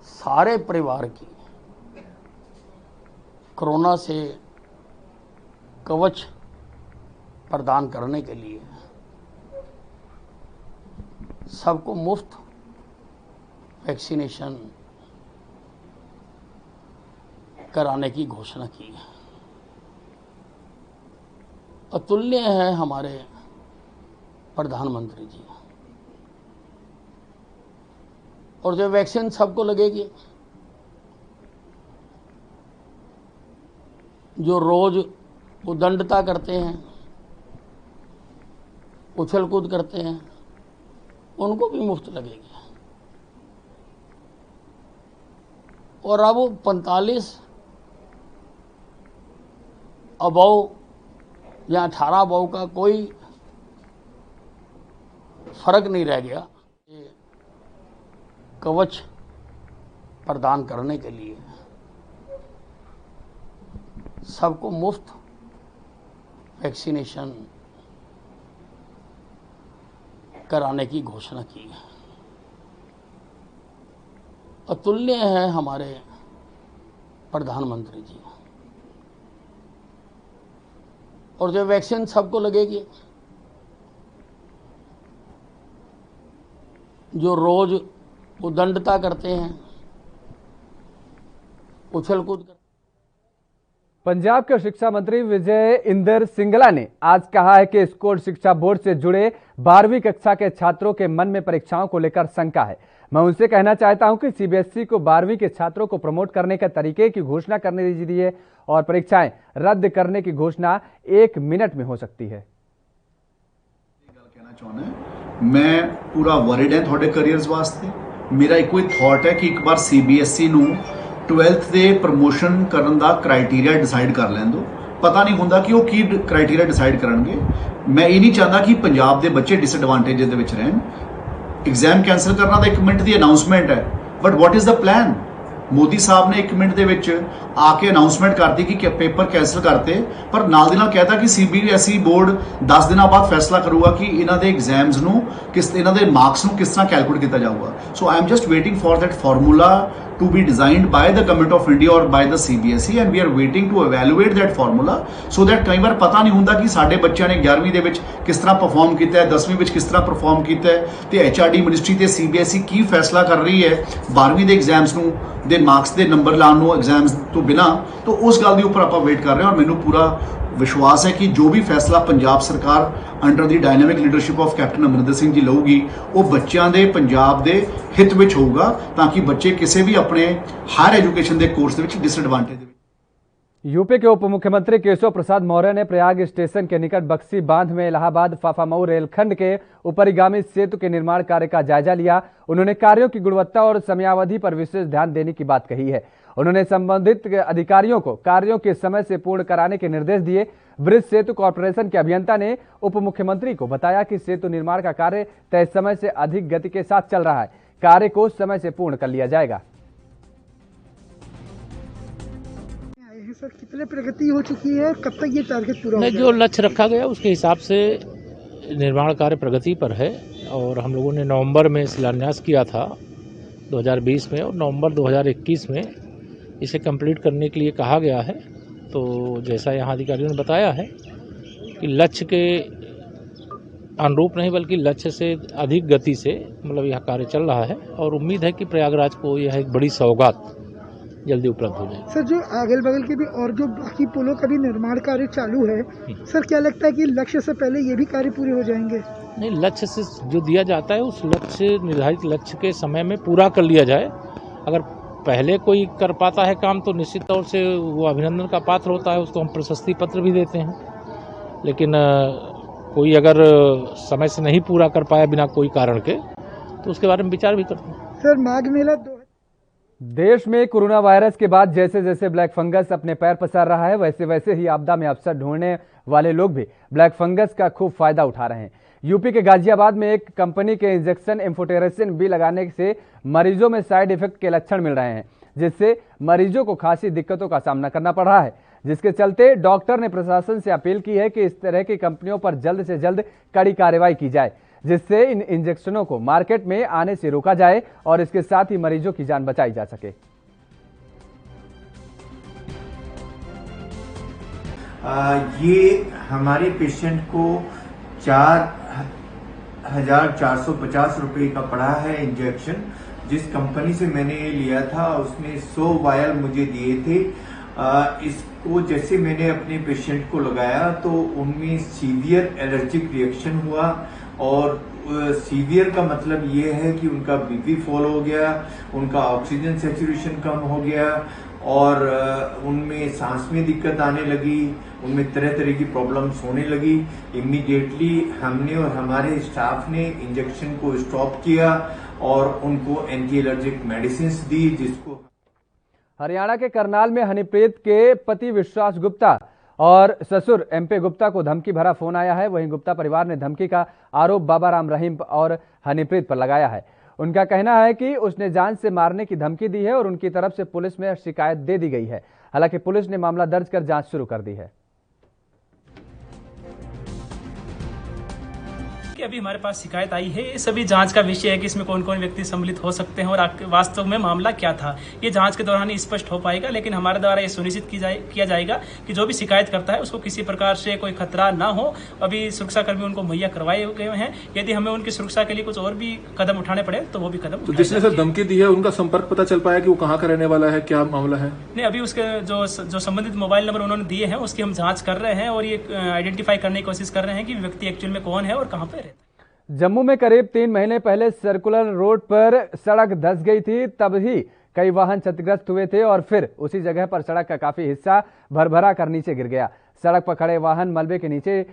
सारे परिवार की कोरोना से कवच प्रदान करने के लिए सबको मुफ्त वैक्सीनेशन कराने की घोषणा की है। अतुल्य है हमारे प्रधानमंत्री जी। और जो वैक्सीन सबको लगेगी, जो रोज उदंडता करते हैं, उछल कूद करते हैं, उनको भी मुफ्त लगेगी। और अब 45 अबव या 18 अबव का कोई फर्क नहीं रह गया। कवच प्रदान करने के लिए सबको मुफ्त वैक्सीनेशन कराने की घोषणा की है। अतुल्य है हमारे प्रधानमंत्री जी। और जो वैक्सीन सबको लगेगी, जो रोज उदंडता करते हैं, उछल कूद करते। पंजाब के शिक्षा मंत्री विजय इंदर सिंगला ने आज कहा है कि स्कूल शिक्षा बोर्ड से जुड़े 12वीं कक्षा के छात्रों के मन में परीक्षाओं को लेकर शंका है। मैं उनसे कहना चाहता हूं कि सीबीएसई को 12वीं के छात्रों को प्रमोट करने के तरीके की घोषणा करने दीजिए और परीक्षाएं रद्द करने की घोषणा 1 मिनट में हो सकती है। कहना चाहना मैं पूरा वरिड है थोड़े करियर्स वास्ते। मेरा एक कोई थॉट है कि एक बार सीबीएसई ਨੂੰ 12th ਦੇ ਪ੍ਰਮੋਸ਼ਨ ਕਰਨ ਦਾ ਕ੍ਰਾਈਟੇਰੀਆ ਡਿਸਾਈਡ ਕਰ ਲੈਣ ਦਿਓ। ਪਤਾ ਨਹੀਂ ਹੁੰਦਾ ਕਿ ਉਹ ਕੀ ਕ੍ਰਾਈਟੇਰੀਆ ਡਿਸਾਈਡ ਕਰਨਗੇ। ਮੈਂ ਇਹ ਨਹੀਂ ਚਾਹੁੰਦਾ ਕਿ ਪੰਜਾਬ ਦੇ ਬੱਚੇ ਡਿਸਐਡਵਾਂਟੇਜ ਦੇ ਵਿੱਚ ਰਹਿਣ। एग्जाम कैंसल करना तो 1 मिनट की अनाउंसमेंट है, but what is the plan? Modi साहब ने 1 मिनट के आके अनाउंसमेंट कर दी कि पेपर कैंसल करते, पर नाल दी नाल कहता कि सीबीएसई बोर्ड 10 दिनों बाद फैसला करूगा कि इन्हां दे एग्जाम्स नूं किस इन्हां दे मार्क्स नूं किस तरह कैलकुलेट किया जाऊगा। So I am just waiting for that formula to be designed by the government of India or by the CBSE and we are waiting to evaluate that formula so that कई बार पता नहीं ਹੁੰਦਾ कि साडे बच्चों ने 11वीं ਦੇ ਵਿੱਚ किस तरह परफॉर्म किया है, 10वीं ਵਿੱਚ किस तरह परफॉर्म किया है ਤੇ HRD मिनिस्ट्री ਤੇ CBSE की फैसला कर रही है 12वीं ਦੇ एग्जाम्स ਨੂੰ ਦੇ मार्क्स ਦੇ नंबर लाने ਨੂੰ एग्जाम्स तो बिना। तो उस गल के उपर आप वेट कर रहे हैं और मैनू पूरा विश्वास है कि जो भी फैसला पंजाब सरकार under the dynamic leadership of captain Amarinder Singh ji लऊगी वो बच्चों के पंजाब के हित में होगा, ताकि बच्चे किसी भी अपने हायर एजुकेशन के कोर्स के डिसएडवांटेज। यूपी के उप मुख्यमंत्री केशव प्रसाद मौर्य ने प्रयाग स्टेशन के निकट बक्सी बांध में इलाहाबाद फाफामऊ रेलखंड के ऊपरीगामी सेतु के निर्माण कार्य का जायजा लिया। उन्होंने कार्यों की गुणवत्ता और समयावधि पर विशेष ध्यान देने की बात कही है। उन्होंने संबंधित अधिकारियों को कार्यों के समय से पूर्ण कराने के निर्देश दिए। ब्रिज सेतु कॉर्पोरेशन के अभियंता ने उप मुख्यमंत्री को बताया कि सेतु निर्माण का कार्य तय समय से अधिक गति के साथ चल रहा है, कार्य को समय से पूर्ण कर लिया जाएगा। सर कितने प्रगति हो चुकी है, कब तक ये टारगेट पूरा होगा? जो लक्ष्य रखा गया उसके हिसाब से निर्माण कार्य प्रगति पर है और हम लोगों ने नवंबर में शिलान्यास किया था 2020 में और नवंबर 2021 में इसे कंप्लीट करने के लिए कहा गया है। तो जैसा यहाँ अधिकारियों ने बताया है कि लक्ष्य के अनुरूप नहीं बल्कि लक्ष्य से अधिक गति से मतलब यह कार्य चल रहा है और उम्मीद है कि प्रयागराज को यह एक बड़ी सौगात जल्दी उपलब्ध हो जाए। सर जो अगल बगल के भी और जो बाकी पुलों का भी निर्माण कार्य चालू है, सर क्या लगता है कि लक्ष्य से पहले ये भी कार्य पूरे हो जाएंगे? नहीं, लक्ष्य से जो दिया जाता है उस लक्ष्य निर्धारित लक्ष्य के समय में पूरा कर लिया जाए। अगर पहले कोई कर पाता है काम तो निश्चित तौर से वो अभिनंदन का पात्र होता है, उसको हम प्रशस्ति पत्र भी देते हैं। लेकिन कोई अगर समय से नहीं पूरा कर पाया बिना कोई कारण के तो उसके बारे में विचार भी करते हैं। सर माघ मेला देश में कोरोना वायरस के बाद जैसे जैसे ब्लैक फंगस अपने पैर पसार रहा है, वैसे वैसे ही आपदा में अवसर ढूंढने वाले लोग भी ब्लैक फंगस का खूब फायदा उठा रहे हैं। यूपी के गाजियाबाद में एक कंपनी के इंजेक्शन एम्फोटेरेसिन बी लगाने से मरीजों में साइड इफेक्ट के लक्षण मिल रहे हैं, जिससे मरीजों को खासी दिक्कतों का सामना करना पड़ रहा है, जिसके चलते डॉक्टर ने प्रशासन से अपील की है कि इस तरह की कंपनियों पर जल्द से जल्द कड़ी कार्रवाई की जाए, जिससे इन इंजेक्शनों को मार्केट में आने से रोका जाए और इसके साथ ही मरीजों की जान बचाई जा सके। ये हमारे पेशेंट को 4,450 रुपये का पड़ा है इंजेक्शन। जिस कंपनी से मैंने ये लिया था उसने 100 वायल मुझे दिए थे। इसको जैसे मैंने अपने पेशेंट को लगाया तो उनमें सीवियर एलर्जिक रिएक्शन हुआ, और सीवियर का मतलब ये है कि उनका बीपी फॉल हो गया, उनका ऑक्सीजन सैचुरेशन कम हो गया, और उनमें सांस में दिक्कत आने लगी, उनमें तरह तरह की प्रॉब्लम्स होने लगी। इमीडिएटली हमने और हमारे स्टाफ ने इंजेक्शन को स्टॉप किया और उनको एंटी एलर्जिक मेडिसिन दी। जिसको हरियाणा के करनाल में हनीप्रीत के पति विश्वास गुप्ता और ससुर एमपी गुप्ता को धमकी भरा फोन आया है। वहीं गुप्ता परिवार ने धमकी का आरोप बाबा राम रहीम और हनीप्रीत पर लगाया है। उनका कहना है कि उसने जान से मारने की धमकी दी है और उनकी तरफ से पुलिस में शिकायत दे दी गई है। हालांकि पुलिस ने मामला दर्ज कर जांच शुरू कर दी है। अभी हमारे पास शिकायत आई है, ये सभी जांच का विषय है कि इसमें कौन कौन व्यक्ति सम्मिलित हो सकते हैं और वास्तव में मामला क्या था, ये जांच के दौरान ही स्पष्ट हो पाएगा। लेकिन हमारे द्वारा ये सुनिश्चित किया जाएगा कि जो भी शिकायत करता है उसको किसी प्रकार से कोई खतरा ना हो। अभी सुरक्षाकर्मी उनको मुहैया करवाए गए हैं। यदि हमें उनकी सुरक्षा के लिए कुछ और भी कदम उठाने पड़े तो वो भी कदम। तो जिसने सर धमकी दी है उनका संपर्क पता चल पाया कि वो कहाँ का रहने वाला है, क्या मामला है? नहीं, अभी उसके जो संबंधित मोबाइल नंबर उन्होंने दिए हैं उसकी हम जाँच कर रहे हैं और ये आइडेंटिफाई करने की कोशिश कर रहे हैं कि व्यक्ति एक्चुअल में कौन है और कहाँ पे रहता है। जम्मू में करीब 3 महीने पहले सर्कुलर रोड पर सड़क धंस गई थी। तब ही कई वाहन क्षतिग्रस्त हुए थे और फिर उसी जगह पर सड़क का काफी हिस्सा भरभरा कर नीचे गिर गया। सड़क पर खड़े वाहन मलबे के नीचे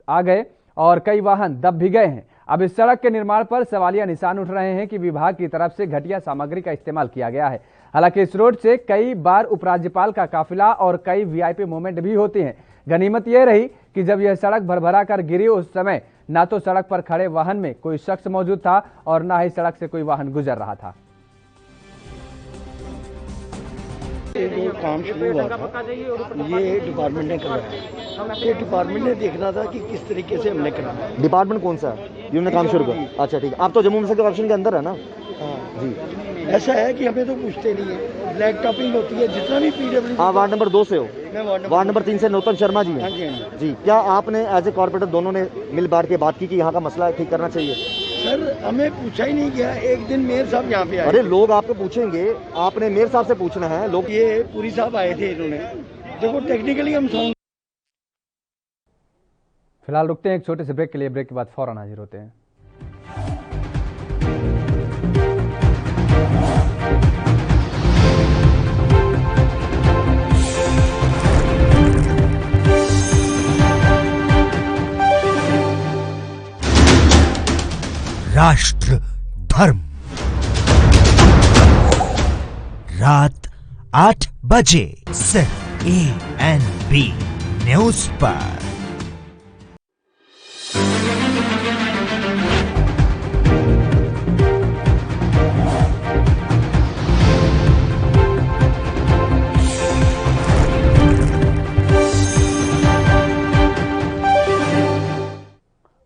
आ गए और कई वाहन दब भी गए हैं। अब इस सड़क के निर्माण पर सवालिया निशान उठ रहे हैं कि विभाग की तरफ से घटिया सामग्री का इस्तेमाल किया गया है। हालांकि इस रोड से कई बार उपराज्यपाल का काफिला और कई वीआईपी मूवमेंट भी होते हैं। गनीमत यह रही कि जब यह सड़क भरभरा कर गिरी उस समय ना तो सड़क पर खड़े वाहन में कोई शख्स मौजूद था और ना ही सड़क से कोई वाहन गुजर रहा था। ये काम शुरू हुआ था, ये डिपार्टमेंट ने करवाया। ये डिपार्टमेंट ने देखना था कि किस तरीके से हमने कराया। डिपार्टमेंट कौन सा है जिन्होंने काम शुरू किया? अच्छा ठीक है, आप तो जम्मू मिनिस्टर कॉर्पोरेशन के अंदर है ना? हाँ जी। ऐसा है कि हमें तो पूछते नहीं है, ब्लैक टॉपिंग होती है जितना भी पीडब्ल्यू। हाँ, वार्ड नंबर 2 से हो? मैं वार्ड नंबर 3 से नौतन शर्मा जी हैं। हाँ जी, हाँ जी। जी, क्या आपने एज ए कॉर्पोरेटर दोनों ने मिल बांट के बात की कि यहाँ का मसला ठीक करना चाहिए? सर हमें पूछा ही नहीं गया। एक दिन मेयर साहब यहाँ पे आए। अरे लोग आपको पूछेंगे, आपने मेयर साहब से पूछना है। लोग ये पुरी साहब आए थे, इन्होंने देखो टेक्निकली हम फिलहाल रुकते हैं एक छोटे से ब्रेक के लिए। ब्रेक के बाद फौरन हाजिर होते हैं। राष्ट्र धर्म रात 8 बजे सिर्फ ANB न्यूज पर।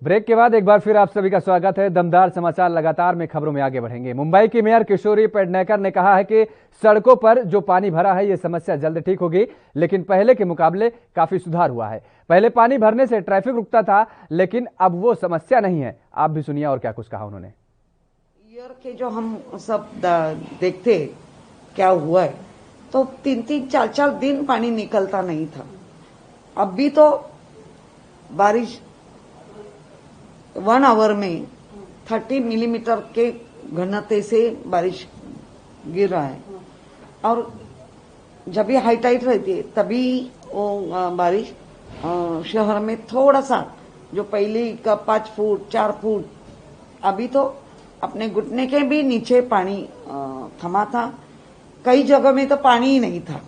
ब्रेक के बाद एक बार फिर आप सभी का स्वागत है। दमदार समाचार लगातार में खबरों में आगे बढ़ेंगे। मुंबई की मेयर किशोरी पेडनेकर ने कहा है कि सड़कों पर जो पानी भरा है ये समस्या जल्द ठीक होगी, लेकिन पहले के मुकाबले काफी सुधार हुआ है। पहले पानी भरने से ट्रैफिक रुकता था, लेकिन अब वो समस्या नहीं है। आप भी सुनिए और क्या कुछ कहा उन्होंने। ईयर के जो हम सब देखते क्या हुआ है, तो 3-3, 4-4 दिन पानी निकलता नहीं था। अब भी तो बारिश 1 आवर में 30 मिलीमीटर के घनत्व से बारिश गिर रहा है, और जब भी हाई टाइड रहती है तभी वो बारिश शहर में थोड़ा सा, जो पहले का 5 फुट 4 फुट, अभी तो अपने घुटने के भी नीचे पानी थमा था। कई जगह में तो पानी ही नहीं था,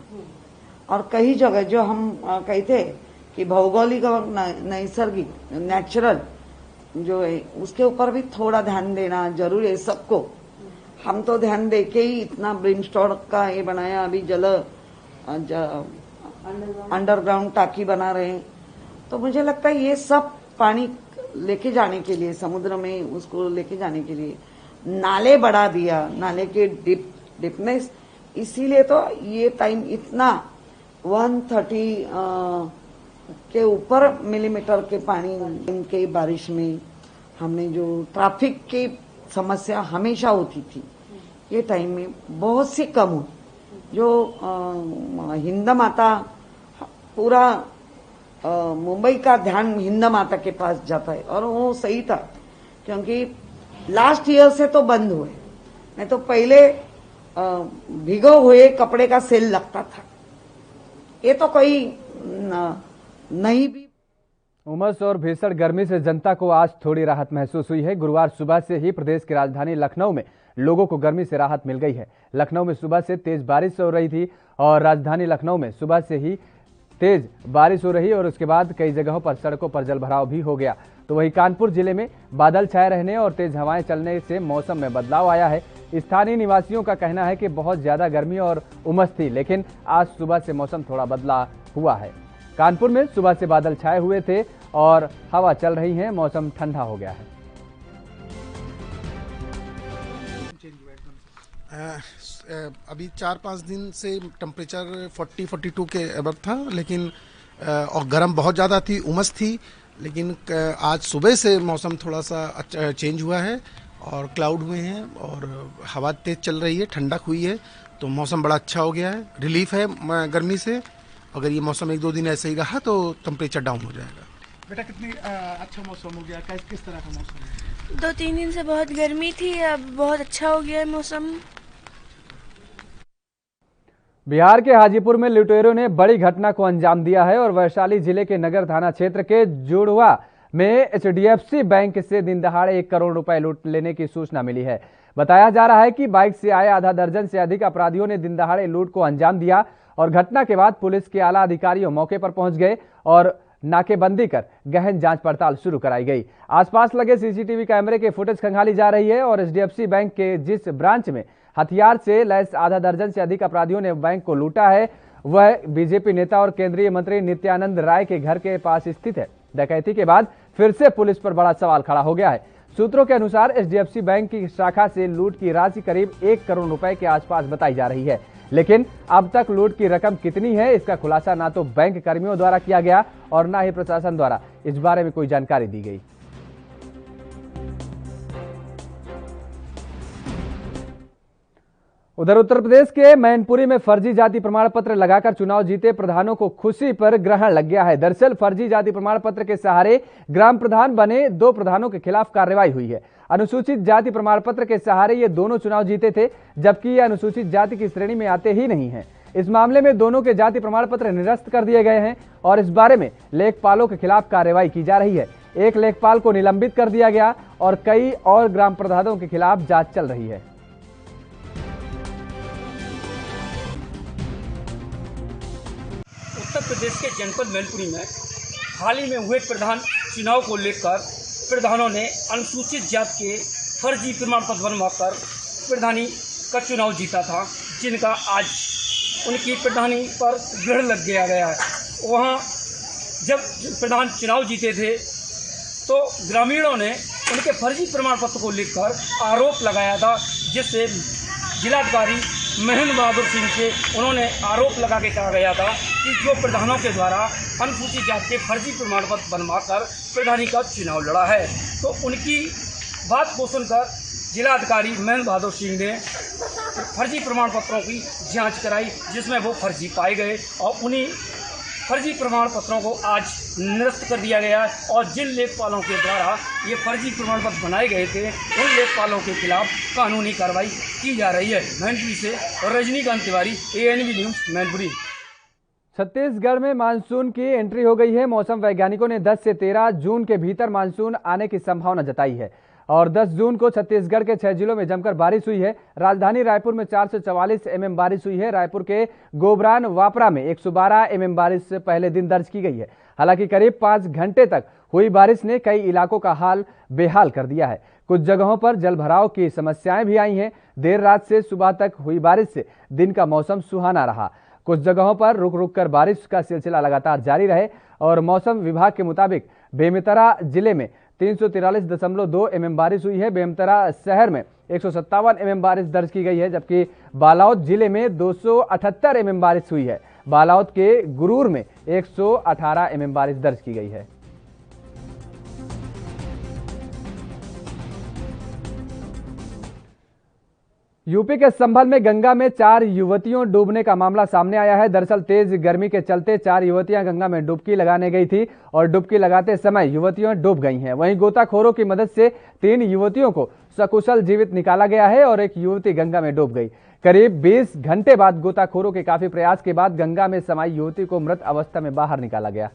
और कई जगह जो हम कहते कि भौगोलिक और नैसर्गिक नेचुरल जो है उसके ऊपर भी थोड़ा ध्यान देना जरूरी है सबको। हम तो ध्यान दे के ही इतना ब्रिमस्टोन का ये बनाया, अभी अंडरग्राउंड टाकी बना रहे हैं। तो मुझे लगता है ये सब पानी लेके जाने के लिए, समुद्र में उसको लेके जाने के लिए नाले बढ़ा दिया, नाले के डिपनेस, इसीलिए तो ये टाइम इतना 130 के ऊपर मिलीमीटर के पानी के बारिश में हमने जो ट्रैफिक की समस्या हमेशा होती थी, ये टाइम में बहुत सी कम हो। जो हिंद माता पूरा मुंबई का ध्यान हिंद माता के पास जाता है, और वो सही था क्योंकि लास्ट ईयर से तो बंद हुए, नहीं तो पहले भिगो हुए कपड़े का सेल लगता था। ये तो कोई नहीं भी। उमस और भीषण गर्मी से जनता को आज थोड़ी राहत महसूस हुई है। गुरुवार सुबह से ही प्रदेश की राजधानी लखनऊ में लोगों को गर्मी से राहत मिल गई है। लखनऊ में सुबह से तेज बारिश हो रही थी और राजधानी लखनऊ में सुबह से ही तेज बारिश हो रही और उसके बाद कई जगहों पर सड़कों पर जलभराव भी हो गया। तो वहीं कानपुर जिले में बादल छाए रहने और तेज हवाएं चलने से मौसम में बदलाव आया है। स्थानीय निवासियों का कहना है कि बहुत ज्यादा गर्मी और उमस थी, लेकिन आज सुबह से मौसम थोड़ा बदला हुआ है। कानपुर में सुबह से बादल छाए हुए थे और हवा चल रही है, मौसम ठंडा हो गया है। अभी 4-5 दिन से टेम्परेचर 40-42 के अबव था, लेकिन और गर्म बहुत ज़्यादा थी, उमस थी। लेकिन आज सुबह से मौसम थोड़ा सा चेंज हुआ है और क्लाउड हुए हैं और हवा तेज चल रही है, ठंडक हुई है, तो मौसम बड़ा अच्छा हो गया है, रिलीफ है गर्मी से। अगर ये मौसम 1-2 दिन ऐसे ही रहा तो टेम्परेचर डाउन हो जाएगा। बेटा कितनी अच्छा मौसम हो गया, किस तरह का मौसम है? 2-3 दिन से बहुत गर्मी थी, अब बहुत अच्छा हो गया है मौसम। बिहार के हाजीपुर में लुटेरों ने बड़ी घटना को अंजाम दिया है और वैशाली जिले के नगर थाना क्षेत्र के जुड़वा में HDFC बैंक से दिन दहाड़े 1 करोड़ रुपए लूट लेने की सूचना मिली है। बताया जा रहा है कि बाइक से आए आधा दर्जन से अधिक अपराधियों ने दिन दहाड़े लूट को अंजाम दिया और घटना के बाद पुलिस के आला अधिकारियों मौके पर पहुंच गए और नाकेबंदी कर गहन जांच पड़ताल शुरू कराई गई। आसपास लगे CCTV कैमरे के फुटेज खंगाली जा रही है और HDFC बैंक के जिस ब्रांच में हथियार से लैस आधा दर्जन से अधिक अपराधियों ने बैंक को लूटा है वह बीजेपी नेता और केंद्रीय मंत्री नित्यानंद राय के घर के पास स्थित है। डकैती के बाद फिर से पुलिस पर बड़ा सवाल खड़ा हो गया है। सूत्रों के अनुसार HDFC बैंक की शाखा से लूट की राशि करीब 1 करोड़ रुपए के आसपास बताई जा रही है, लेकिन अब तक लूट की रकम कितनी है इसका खुलासा ना तो बैंक कर्मियों द्वारा किया गया और ना ही प्रशासन द्वारा इस बारे में कोई जानकारी दी गई। उधर उत्तर प्रदेश के मैनपुरी में फर्जी जाति प्रमाण पत्र लगाकर चुनाव जीते प्रधानों को खुशी पर ग्रहण लग गया है। दरअसल फर्जी जाति प्रमाण पत्र के सहारे ग्राम प्रधान बने 2 प्रधानों के खिलाफ कार्रवाई हुई है। अनुसूचित जाति प्रमाण पत्र के सहारे ये दोनों चुनाव जीते थे, जबकि ये अनुसूचित जाति की श्रेणी में आते ही नहीं है। इस मामले में दोनों के जाति प्रमाण पत्र निरस्त कर दिए गए हैं और इस बारे में लेखपालों के खिलाफ कार्रवाई की जा रही है। एक लेखपाल को निलंबित कर दिया गया और कई और ग्राम प्रधानों के खिलाफ जांच चल रही है। उत्तर प्रदेश के जनपद मैनपुरी में हाल ही में हुए प्रधान चुनाव को लेकर प्रधानों ने अनुसूचित जाति के फर्जी प्रमाण पत्र बनवाकर प्रधानी का चुनाव जीता था, जिनका आज उनकी प्रधानी पर ग्रहण लग गया है। वहाँ जब प्रधान चुनाव जीते थे तो ग्रामीणों ने उनके फर्जी प्रमाण पत्र को लेकर आरोप लगाया था, जिससे जिलाधिकारी महेंद्र बहादुर सिंह से उन्होंने आरोप लगा के कहा गया था कि जो प्रधानों के द्वारा अनुसूचित जाति के फर्जी प्रमाण पत्र बनवाकर प्रधानी का चुनाव लड़ा है, तो उनकी बात को सुनकर जिलाधिकारी महेंद्र बहादुर सिंह ने फर्जी प्रमाण पत्रों की जांच कराई, जिसमें वो फर्जी पाए गए और उन्हीं फर्जी प्रमाण पत्रों को आज निरस्त कर दिया गया और जिन लेखपालों के द्वारा ये फर्जी प्रमाण पत्र बनाए गए थे उन लेखपालों के खिलाफ कानूनी कार्रवाई की जा रही है। मैनपुरी से रजनीकांत तिवारी, ANB न्यूज मैनपुरी। छत्तीसगढ़ में मानसून की एंट्री हो गई है। मौसम वैज्ञानिकों ने 10 से 13 जून के भीतर मानसून आने की संभावना जताई है। और 10 जून को छत्तीसगढ़ के 6 जिलों में जमकर बारिश हुई है। राजधानी रायपुर में 444 mm बारिश हुई है। रायपुर के गोबरान वापरा में 112 mm बारिश पहले दिन दर्ज की गई है। हालांकि करीब 5 घंटे तक हुई बारिश ने कई इलाकों का हाल बेहाल कर दिया है। कुछ जगहों पर जलभराव की समस्याएं भी आई हैं। देर रात से सुबह तक हुई बारिश से दिन का मौसम सुहाना रहा। कुछ जगहों पर रुक रुक कर बारिश का सिलसिला लगातार जारी रहे और मौसम विभाग के मुताबिक बेमेतरा जिले में 343.2 mm बारिश हुई है। बेमेतरा शहर में 157 mm बारिश दर्ज की गई है, जबकि बालाउद जिले में 278 mm बारिश हुई है। बालाउद के गुरूर में 118 mm बारिश दर्ज की गई है। यूपी के संभल में गंगा में 4 युवतियों डूबने का मामला सामने आया है। दरअसल तेज गर्मी के चलते 4 युवतियां गंगा में डुबकी लगाने गई थी और डुबकी लगाते समय युवतियां डूब गई हैं। वहीं गोताखोरों की मदद से 3 युवतियों को सकुशल जीवित निकाला गया है और एक युवती गंगा में डूब गई। करीब 20 घंटे बाद गोताखोरों के काफी प्रयास के बाद गंगा में समाई युवती को मृत अवस्था में बाहर निकाला गया।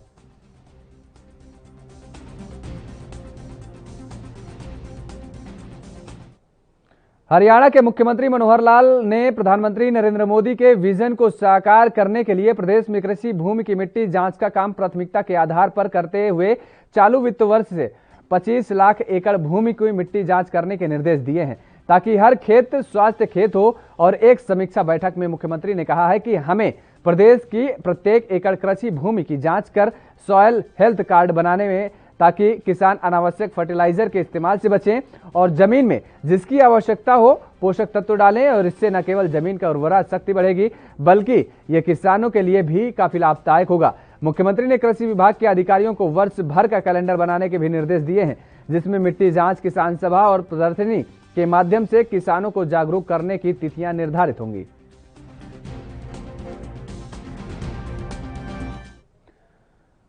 हरियाणा के मुख्यमंत्री मनोहर लाल ने प्रधानमंत्री नरेंद्र मोदी के विजन को साकार करने के लिए प्रदेश में कृषि भूमि की मिट्टी जांच का काम प्राथमिकता के आधार पर करते हुए चालू वित्त वर्ष से 25 लाख एकड़ भूमि की मिट्टी जांच करने के निर्देश दिए हैं, ताकि हर खेत स्वास्थ्य खेत हो। और एक समीक्षा बैठक में मुख्यमंत्री ने कहा है कि हमें प्रदेश की प्रत्येक एकड़ कृषि भूमि की जांच कर सॉयल हेल्थ कार्ड बनाने में, ताकि किसान अनावश्यक फर्टिलाइजर के इस्तेमाल से बचें और जमीन में जिसकी आवश्यकता हो पोषक तत्व डालें। और इससे न केवल जमीन का उर्वरा शक्ति बढ़ेगी, बल्कि ये किसानों के लिए भी काफी लाभदायक होगा। मुख्यमंत्री ने कृषि विभाग के अधिकारियों को वर्ष भर का कैलेंडर बनाने के भी निर्देश दिए हैं, जिसमें मिट्टी जांच, किसान सभा और प्रदर्शनी के माध्यम से किसानों को जागरूक करने की तिथियां निर्धारित होंगी।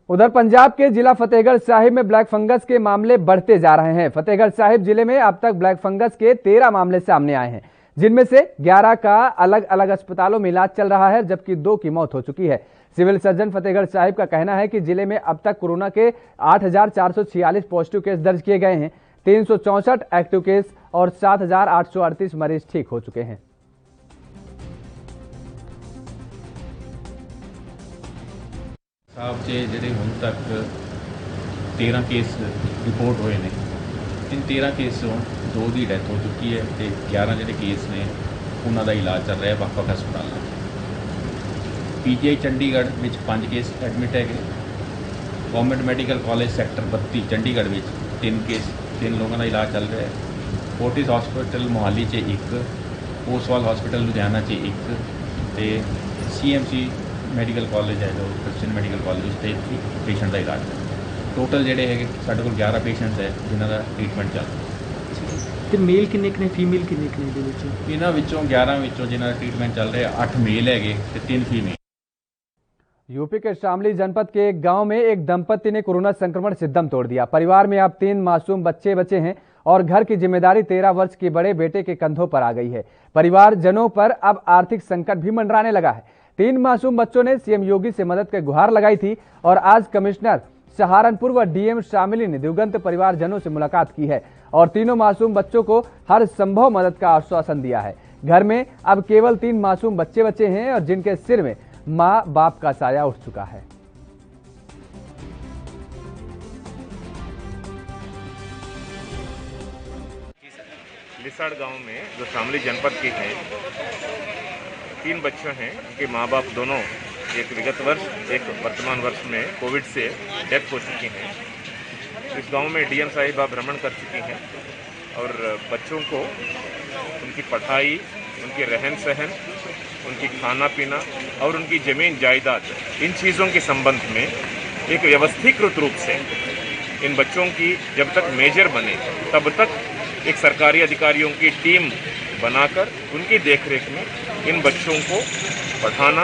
उधर पंजाब के जिला फतेहगढ़ साहिब में ब्लैक फंगस के मामले बढ़ते जा रहे हैं। फतेहगढ़ साहिब जिले में अब तक ब्लैक फंगस के 13 मामले सामने आए हैं, जिनमें से 11 का अलग अलग अस्पतालों में इलाज चल रहा है, जबकि 2 की मौत हो चुकी है। सिविल सर्जन फतेहगढ़ साहिब का कहना है कि जिले में अब तक कोरोना के 8,446 पॉजिटिव केस दर्ज किए गए हैं, 364 एक्टिव केस और 7,838 मरीज ठीक हो चुके हैं। साहब से ਜਿਹੜੇ ਹੁਣ तक 13 केस रिपोर्ट हुए ने। इन 13 केस चों 2 की डैथ हो चुकी है तो 11 ਜਿਹੜੇ केस ने उन्हों का इलाज चल रहा है ਵੱਖ-ਵੱਖ हस्पतालों। PGI चंडीगढ़ में 5 केस एडमिट है। Government medical college sector 32 Chandigarh में 3 केस 3 लोगों का इलाज चल रहा है। Fortis hospital Mohali 1, Oswal hospital Ludhiana 1 तो CMC मैडिकल कॉलेज है जो क्रिश्चियन मैडिकल कॉलेज उस पेशेंट का इलाज है। टोटल जोड़े है साढ़े को 11 पेशेंट्स है जिन्हों का ट्रीटमेंट चल रहा है। मेल किन्ने ने फीमेल किन्ने इन्हों 11 जिन्हों का ट्रीटमेंट चल रहा है 8 मेल है तो 3 फीमेल। यूपी के शामली जनपद के एक गांव में एक दंपति ने कोरोना संक्रमण से दम तोड़ दिया। परिवार में अब 3 मासूम बच्चे बचे हैं और घर की जिम्मेदारी 13 वर्ष के बड़े बेटे के कंधों पर आ गई है। परिवारजनों पर अब आर्थिक संकट भी मंडराने लगा है। 3 मासूम बच्चों ने सीएम योगी से मदद की गुहार लगाई थी और आज कमिश्नर सहारनपुर व डीएम शामिली ने दिवंगत परिवारजनों से मुलाकात की है और तीनों मासूम बच्चों को हर संभव मदद का आश्वासन दिया है। घर में अब केवल 3 मासूम बच्चे बचे हैं और जिनके सिर में मां बाप का साया उठ चुका है। लिसाड़ गांव में जो शामली जनपद की है 3 बच्चे हैं। उनके माँ बाप दोनों, एक विगत वर्ष एक वर्तमान वर्ष में कोविड से डेथ हो चुकी हैं। इस गांव में डीएम साहिबा भ्रमण कर चुकी हैं और बच्चों को उनकी पढ़ाई, उनके रहन सहन, उनकी खाना पीना और उनकी ज़मीन जायदाद, इन चीज़ों के संबंध में एक व्यवस्थीकृत रूप से इन बच्चों की जब तक मेजर बने तब तक एक सरकारी अधिकारियों की टीम बनाकर उनकी देखरेख में इन बच्चों को पढ़ाना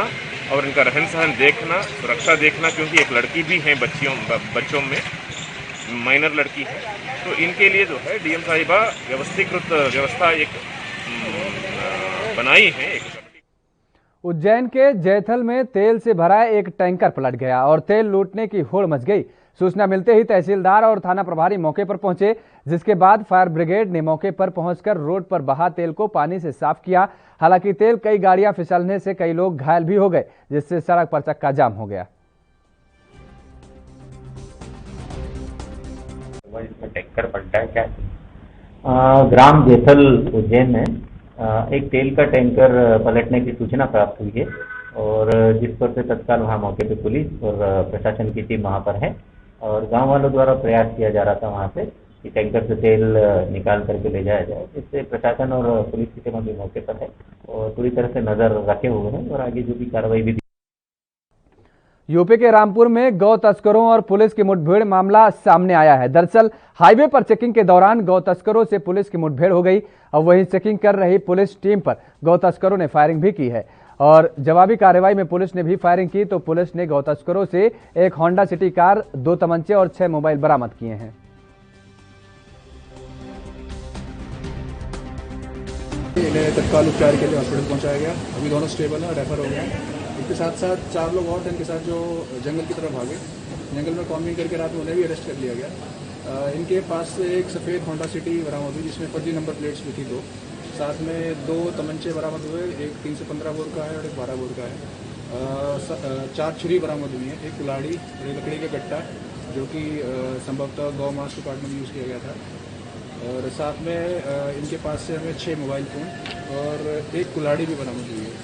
और इनका रहन सहन देखना, सुरक्षा देखना, क्योंकि एक लड़की भी है बच्चों में, माइनर लड़की है, तो इनके लिए जो है डीएम साहिबा व्यवस्थीकृत व्यवस्था एक बनाई है। उज्जैन के जैथल में तेल से भरा एक टैंकर पलट गया और तेल लूटने की होड़ मच गई। सूचना मिलते ही तहसीलदार और थाना प्रभारी मौके पर पहुंचे, जिसके बाद फायर ब्रिगेड ने मौके पर पहुंचकर रोड पर बहा तेल को पानी से साफ किया। हालांकि तेल कई गाड़ियां फिसलने से कई लोग घायल भी हो गए, जिससे सड़क पर चक्का जाम हो गया। इसमें टैंकर पलटा है क्या? ग्राम जेथल उज्जैन में एक तेल का टैंकर पलटने की सूचना प्राप्त हुई है और जिस पर से तत्काल वहाँ मौके पे पुलिस और प्रशासन की टीम वहाँ पर है और गांव वालों द्वारा प्रयास किया जा रहा था वहाँ से कि टैंकर से तेल निकाल करके ले जाया जाए, जिससे प्रशासन और पुलिस की टीम भी मौके पर है और पूरी तरह से नजर रखे हुए हैं और आगे जो भी कार्रवाई भी। यूपी के रामपुर में गौ तस्करों और पुलिस की मुठभेड़ मामला सामने आया है। दरअसल हाईवे पर चेकिंग के दौरान गौ तस्करों से पुलिस की मुठभेड़ हो गई और वहीं चेकिंग कर रही पुलिस टीम पर गौ तस्करों ने फायरिंग भी की है और जवाबी कार्रवाई में पुलिस ने भी फायरिंग की तो पुलिस ने गौ तस्करों से एक होंडा सिटी कार, 2 तमंचे और 6 मोबाइल बरामद किए हैं। इन्हें तत्काल उपचार के लिए हॉस्पिटल पहुंचाया गया। अभी दोनों स्टेबल हैं और रेफर हो गए हैं। इसके साथ साथ 4 लोग और इनके साथ जो जंगल की तरफ भागे, जंगल में कॉम्बिंग करके रात में उन्हें भी अरेस्ट कर लिया गया। इनके पास से एक सफ़ेद होंडा सिटी बरामद हुई जिसमें फर्जी नंबर प्लेट्स भी थी 2, साथ में 2 तमंचे बरामद हुए, एक 3 से 15 बोर का है और एक 12 बोर का है। 4 छुरी बरामद हुई हैं, एक कुल्हाड़ी और एक लकड़ी का गट्टा जो कि संभवतः गौ मांस के काटने में यूज़ किया गया था और साथ में इनके पास से हमें 6 मोबाइल फ़ोन और एक कुल्हाड़ी भी बरामद हुई है।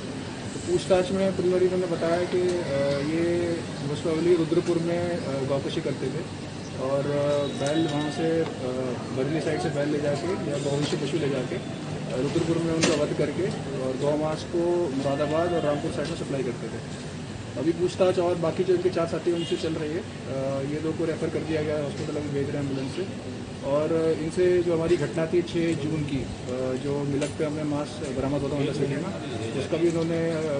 पूछताछ में परिवारी ने बताया कि ये मुस्तफली रुद्रपुर में गौकशी करते थे और बैल वहाँ से बरेली साइड से बैल ले जाके या गौवंशी पशु ले जाके रुद्रपुर में उनका वध करके और गौ मांस को मुरादाबाद और रामपुर साइड में सप्लाई करते थे। अभी पूछताछ और बाकी जो इनके 4 साथी उनसे चल रही है। ये 2 को रेफ़र कर दिया गया हॉस्पिटल, अभी भेज रहे हैं एम्बुलेंस से। और इनसे जो हमारी घटना थी 6 जून की, जो मिलक पे हमें मांस बरामद होता होंडा सिटी में, उसका भी उन्होंने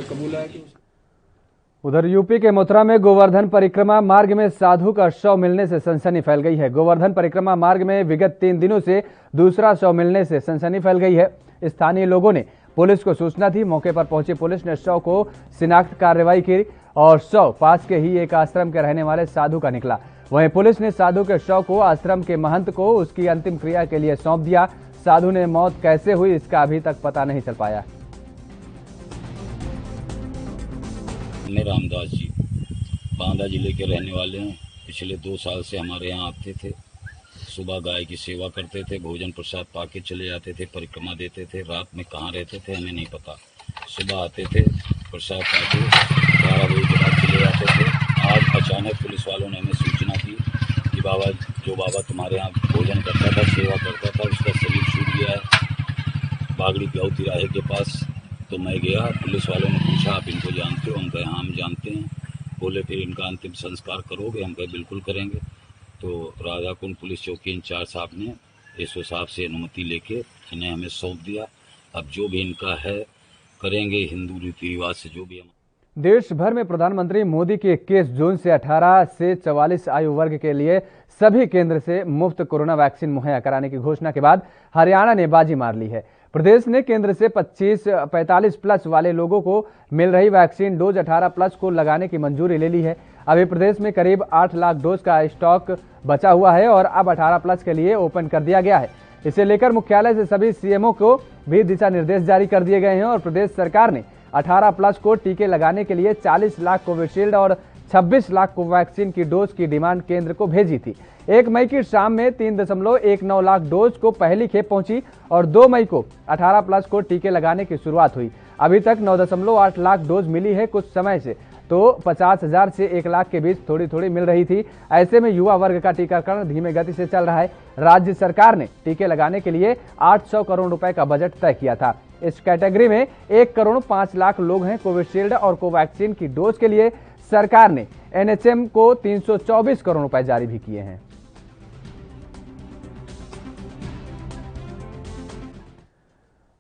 कबूला है कि उधर यूपी के मथुरा में गोवर्धन परिक्रमा मार्ग में साधु का शव मिलने से सनसनी फैल गई है। गोवर्धन परिक्रमा मार्ग में विगत 3 दिनों से दूसरा शव मिलने से सनसनी फैल गई है। स्थानीय लोगों ने पुलिस को सूचना दी। मौके पर पहुंची पुलिस ने शव को शिनाख्त कार्रवाई की और शव पास के ही एक आश्रम के रहने वाले साधु का निकला। वहीं पुलिस ने साधु के शव को आश्रम के महंत को उसकी अंतिम क्रिया के लिए सौंप दिया। साधु ने मौत कैसे हुई इसका अभी तक पता नहीं चल पाया। रामदास जी बांदा जिले के रहने वाले हैं। पिछले 2 साल से हमारे यहाँ आते थे, सुबह गाय की सेवा करते थे, भोजन प्रसाद पाके चले जाते थे, परिक्रमा देते थे। रात में कहाँ रहते थे हमें नहीं पता। सुबह आते थे, प्रसाद पाके 12 बजे के बाद चले जाते थे। आज अचानक पुलिस वालों ने हमें सूचना दी कि बाबा तुम्हारे यहाँ भोजन करता था, सेवा करता था, उसका शरीर छूट गया है बागड़ी प्याऊ तिराहे के पास। तो मैं गया, पुलिस वालों ने पूछा आप इनको जानते हो? हम कहे हाँ हम जानते हैं। बोले फिर इनका अंतिम संस्कार करोगे? हम कहे बिल्कुल करेंगे। तो राधाकुंड पुलिस चौकी इंचार्ज साहब ने एसओ साहब से अनुमति लेके इन्हें हमें सौंप दिया। अब जो भी इनका है करेंगे, हिंदू रीति रिवाज से जो भी हम। देश भर में प्रधानमंत्री मोदी की 21 जून से 18 से 44 आयु वर्ग के लिए सभी केंद्र से मुफ्त कोरोना वैक्सीन मुहैया कराने की घोषणा के बाद हरियाणा ने बाजी मार ली है। प्रदेश ने केंद्र से 45 प्लस वाले लोगों को मिल रही वैक्सीन डोज 18 प्लस को लगाने की मंजूरी ले ली है। अभी प्रदेश में करीब 8 लाख डोज का स्टॉक बचा हुआ है और अब 18 प्लस के लिए ओपन कर दिया गया है। इसे लेकर मुख्यालय से सभी सीएमओ को भी दिशा निर्देश जारी कर दिए गए हैं और प्रदेश सरकार ने 18 प्लस को टीके लगाने के लिए 40 लाख कोविशील्ड और 26 लाख कोवैक्सीन की डोज की डिमांड केंद्र को भेजी थी। 1 मई की शाम में 3.19 लाख डोज को पहली खेप पहुंची और 2 मई को 18 प्लस को टीके लगाने की शुरुआत हुई। अभी तक 9.8 लाख डोज मिली है। कुछ समय से तो 50,000 से 1 लाख के बीच थोड़ी थोड़ी मिल रही थी। ऐसे में युवा वर्ग का टीकाकरण धीमे गति से चल रहा है। राज्य सरकार ने टीके लगाने के लिए 800 करोड़ रुपए का बजट तय किया था। इस कैटेगरी में 1 करोड़ 5 लाख लोग हैं। कोविशील्ड और कोवैक्सीन की डोज के लिए सरकार ने एनएचएम को 324 करोड़ रुपए जारी भी किए हैं।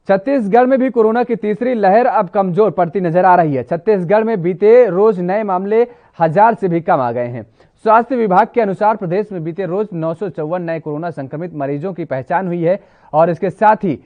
छत्तीसगढ़ में भी कोरोना की तीसरी लहर अब कमजोर पड़ती नजर आ रही है। छत्तीसगढ़ में बीते रोज नए मामले 1000 से भी कम आ गए हैं। स्वास्थ्य विभाग के अनुसार प्रदेश में बीते रोज 954 नए कोरोना संक्रमित मरीजों की पहचान हुई है और इसके साथ ही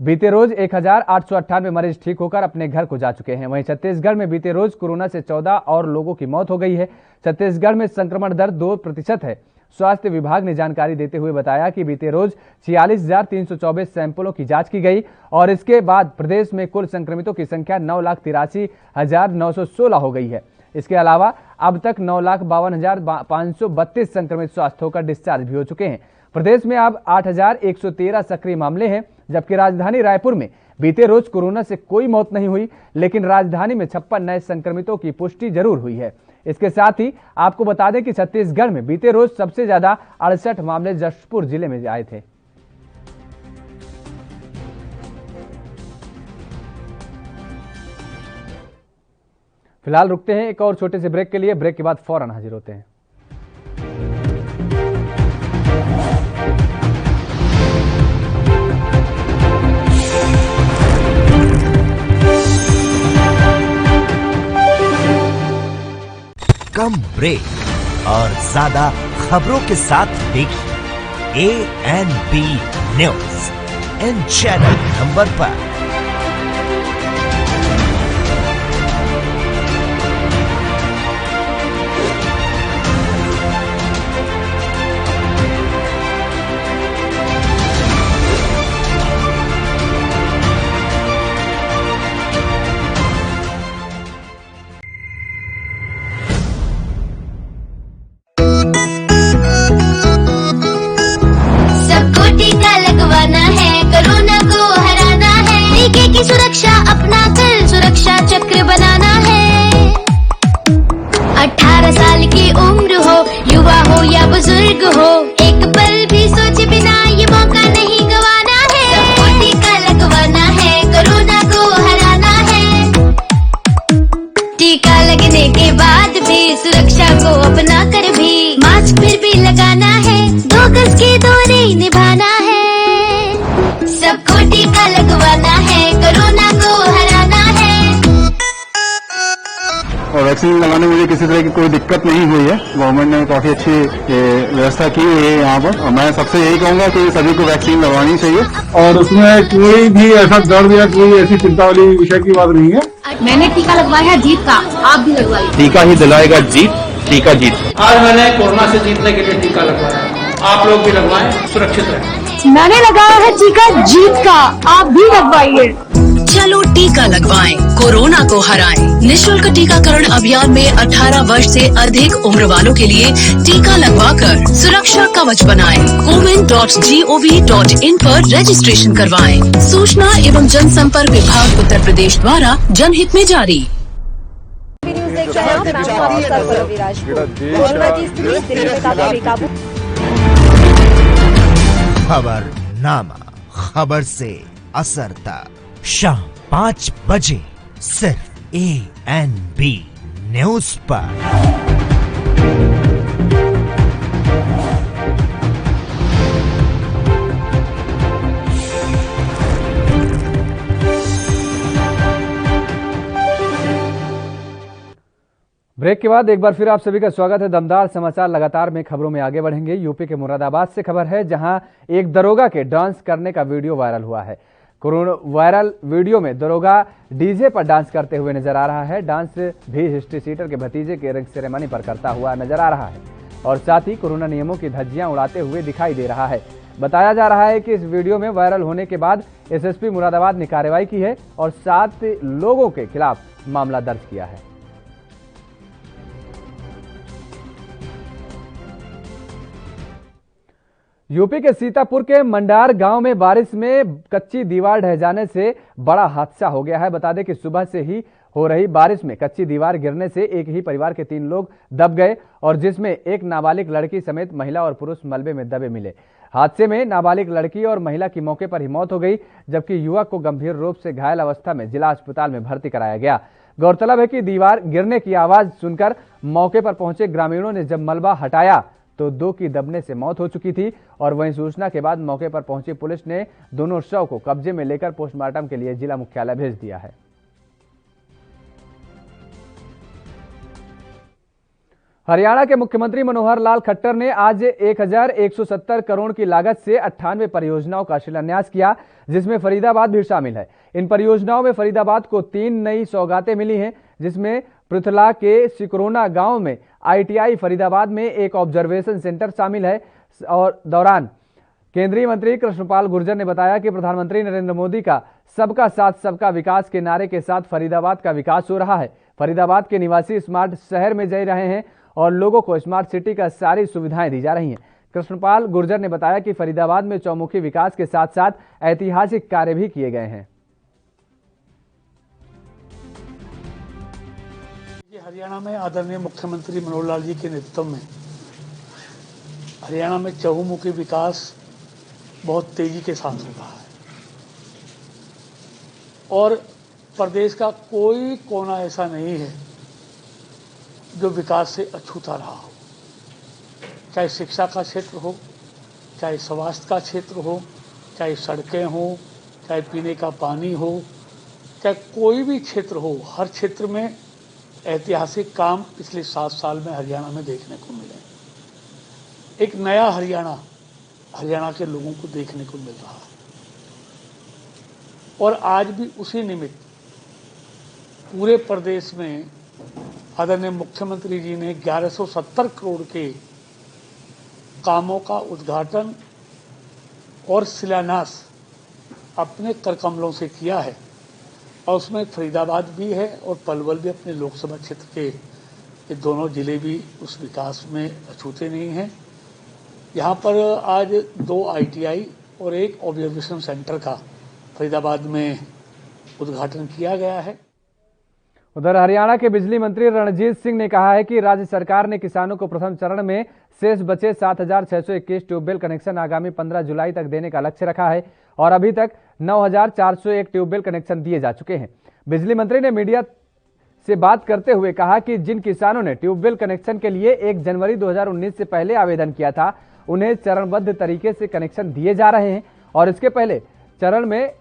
बीते रोज 1898 मरीज ठीक होकर अपने घर को जा चुके हैं। वहीं छत्तीसगढ़ में बीते रोज कोरोना से 14 और लोगों की मौत हो गई है। छत्तीसगढ़ में संक्रमण दर 2% है। स्वास्थ्य विभाग ने जानकारी देते हुए बताया कि बीते रोज 46,324 सैंपलों की जांच की गई और इसके बाद प्रदेश में कुल संक्रमितों की संख्या 9,83,916 हो गई है। इसके अलावा अब तक 9,52,532 संक्रमित स्वस्थ होकर डिस्चार्ज भी हो चुके हैं। प्रदेश में अब 8,113 सक्रिय मामले हैं, जबकि राजधानी रायपुर में बीते रोज कोरोना से कोई मौत नहीं हुई, लेकिन राजधानी में 56 नए संक्रमितों की पुष्टि जरूर हुई है। इसके साथ ही आपको बता दें कि छत्तीसगढ़ में बीते रोज सबसे ज्यादा 68 मामले जशपुर जिले में आए थे। फिलहाल रुकते हैं एक और छोटे से ब्रेक के लिए। ब्रेक के बाद फौरन हाजिर होते हैं। कम ब्रेक और ज्यादा खबरों के साथ देखिए ANB news in channel number पर। सुरक्षा अपना कर सुरक्षा चक्र बनाना है। 18 साल की उम्र हो, युवा हो या बुजुर्ग हो, एक पल भी सोचे बिना ये मौका नहीं गंवाना है। सबको टीका लगवाना है, कोरोना को हराना है। टीका लगने के बाद भी सुरक्षा को अपना कर भी मास्क फिर भी लगाना है, 2 गज की दूरी निभाना है। सबको टीका लगवाना है, कोरोना को हराना है। और वैक्सीन लगाने में मुझे किसी तरह की कोई दिक्कत नहीं हुई है। गवर्नमेंट ने काफी अच्छी व्यवस्था की हुई है यहाँ पर, और मैं सबसे यही कहूंगा कि सभी को वैक्सीन लगवानी चाहिए। और उसमें कोई भी ऐसा दर्द या कोई ऐसी चिंता वाली विषय की बात नहीं है। मैंने टीका लगवाया है जीत का, आप भी लगवाइए। टीका ही दिलाएगा जीत, टीका जीत। आज मैंने कोरोना से जीतने के लिए टीका लगवाया, आप लोग भी लगवाएं, सुरक्षित रहें। मैंने लगाया है टीका जीत का, आप भी लगवाइए। चलो टीका लगवाएं, कोरोना को हराएं। निःशुल्क टीकाकरण अभियान में 18 वर्ष से अधिक उम्र वालों के लिए टीका लगवाकर सुरक्षा कवच बनाएं। cowin.gov.in पर रजिस्ट्रेशन करवाएं। सूचना एवं जनसंपर्क विभाग उत्तर प्रदेश द्वारा जनहित में जारी। खबरनामा, खबर से असर तक, शाम 5 बजे सिर्फ ANB न्यूज पर। ब्रेक के बाद एक बार फिर आप सभी का स्वागत है। दमदार समाचार लगातार में खबरों में आगे बढ़ेंगे। यूपी के मुरादाबाद से खबर है, जहां एक दरोगा के डांस करने का वीडियो वायरल हुआ है। कोरोना वायरल वीडियो में दरोगा डीजे पर डांस करते हुए नजर आ रहा है। डांस भी हिस्ट्री सीटर के भतीजे के रिंग सेरेमनी पर करता हुआ नजर आ रहा है और साथ ही कोरोना नियमों की धज्जियां उड़ाते हुए दिखाई दे रहा है। बताया जा रहा है कि इस वीडियो में वायरल होने के बाद SSP मुरादाबाद ने कार्रवाई की है और 7 लोगों के खिलाफ मामला दर्ज किया है। यूपी के सीतापुर के मंडार गांव में बारिश में कच्ची दीवार ढह जाने से बड़ा हादसा हो गया है। बता दें कि सुबह से ही हो रही बारिश में कच्ची दीवार गिरने से एक ही परिवार के 3 लोग दब गए और जिसमें एक नाबालिग लड़की समेत महिला और पुरुष मलबे में दबे मिले। हादसे में नाबालिग लड़की और महिला की मौके पर ही मौत हो गई, जबकि युवक को गंभीर रूप से घायल अवस्था में जिला अस्पताल में भर्ती कराया गया। गौरतलब है कि दीवार गिरने की आवाज सुनकर मौके पर पहुंचे ग्रामीणों ने जब मलबा हटाया तो 2 की दबने से मौत हो चुकी थी और वहीं सूचना के बाद मौके पर पहुंची पुलिस ने दोनों शव को कब्जे में लेकर पोस्टमार्टम के लिए जिला मुख्यालय भेज दिया है। हरियाणा के मुख्यमंत्री मनोहर लाल खट्टर ने आज 1170 करोड़ की लागत से 98 परियोजनाओं का शिलान्यास किया, जिसमें फरीदाबाद भी शामिल है। इन परियोजनाओं में फरीदाबाद को 3 नई सौगातें मिली हैं, जिसमें पृथला के सिकरोना गांव में ITI, फरीदाबाद में एक ऑब्जर्वेशन सेंटर शामिल है। और दौरान केंद्रीय मंत्री कृष्णपाल गुर्जर ने बताया कि प्रधानमंत्री नरेंद्र मोदी का सबका साथ सबका विकास के नारे के साथ फरीदाबाद का विकास हो रहा है। फरीदाबाद के निवासी स्मार्ट शहर में जा रहे हैं और लोगों को स्मार्ट सिटी का सारी सुविधाएं दी जा रही हैं। कृष्णपाल गुर्जर ने बताया कि फरीदाबाद में चौमुखी विकास के साथ साथ ऐतिहासिक कार्य भी किए गए हैं। हरियाणा में आदरणीय मुख्यमंत्री मनोहर लाल जी के नेतृत्व में हरियाणा में चहुमुखी विकास बहुत तेजी के साथ हो रहा है और प्रदेश का कोई कोना ऐसा नहीं है जो विकास से अछूता रहा हो। चाहे शिक्षा का क्षेत्र हो, चाहे स्वास्थ्य का क्षेत्र हो, चाहे सड़कें हो, चाहे पीने का पानी हो, चाहे कोई भी क्षेत्र हो, हर क्षेत्र में ऐतिहासिक काम पिछले 7 साल में हरियाणा में देखने को मिले। एक नया हरियाणा के लोगों को देखने को मिल रहा है और आज भी उसी निमित्त पूरे प्रदेश में आदरणीय मुख्यमंत्री जी ने 1170 करोड़ के कामों का उद्घाटन और शिलान्यास अपने करकमलों से किया है और उसमें फरीदाबाद भी है और पलवल भी अपने लोकसभा क्षेत्र के ये दोनों जिले भी उस विकास में अछूते नहीं हैं। यहाँ पर आज 2 ITI और एक ऑब्जर्वेशन सेंटर का फरीदाबाद में उद्घाटन किया गया है। उधर हरियाणा के बिजली मंत्री रणजीत सिंह ने कहा है कि राज्य सरकार ने किसानों को प्रथम चरण में शेष बचे 7,621 ट्यूबवेल कनेक्शन आगामी 15 जुलाई तक देने का लक्ष्य रखा है और अभी तक 9,401 ट्यूबवेल कनेक्शन दिए जा चुके हैं। बिजली मंत्री ने मीडिया से बात करते हुए कहा कि जिन किसानों ने ट्यूबवेल कनेक्शन के लिए 1 जनवरी 2019 से पहले आवेदन किया था, उन्हें चरणबद्ध तरीके से कनेक्शन दिए जा रहे हैं और इसके पहले चरण में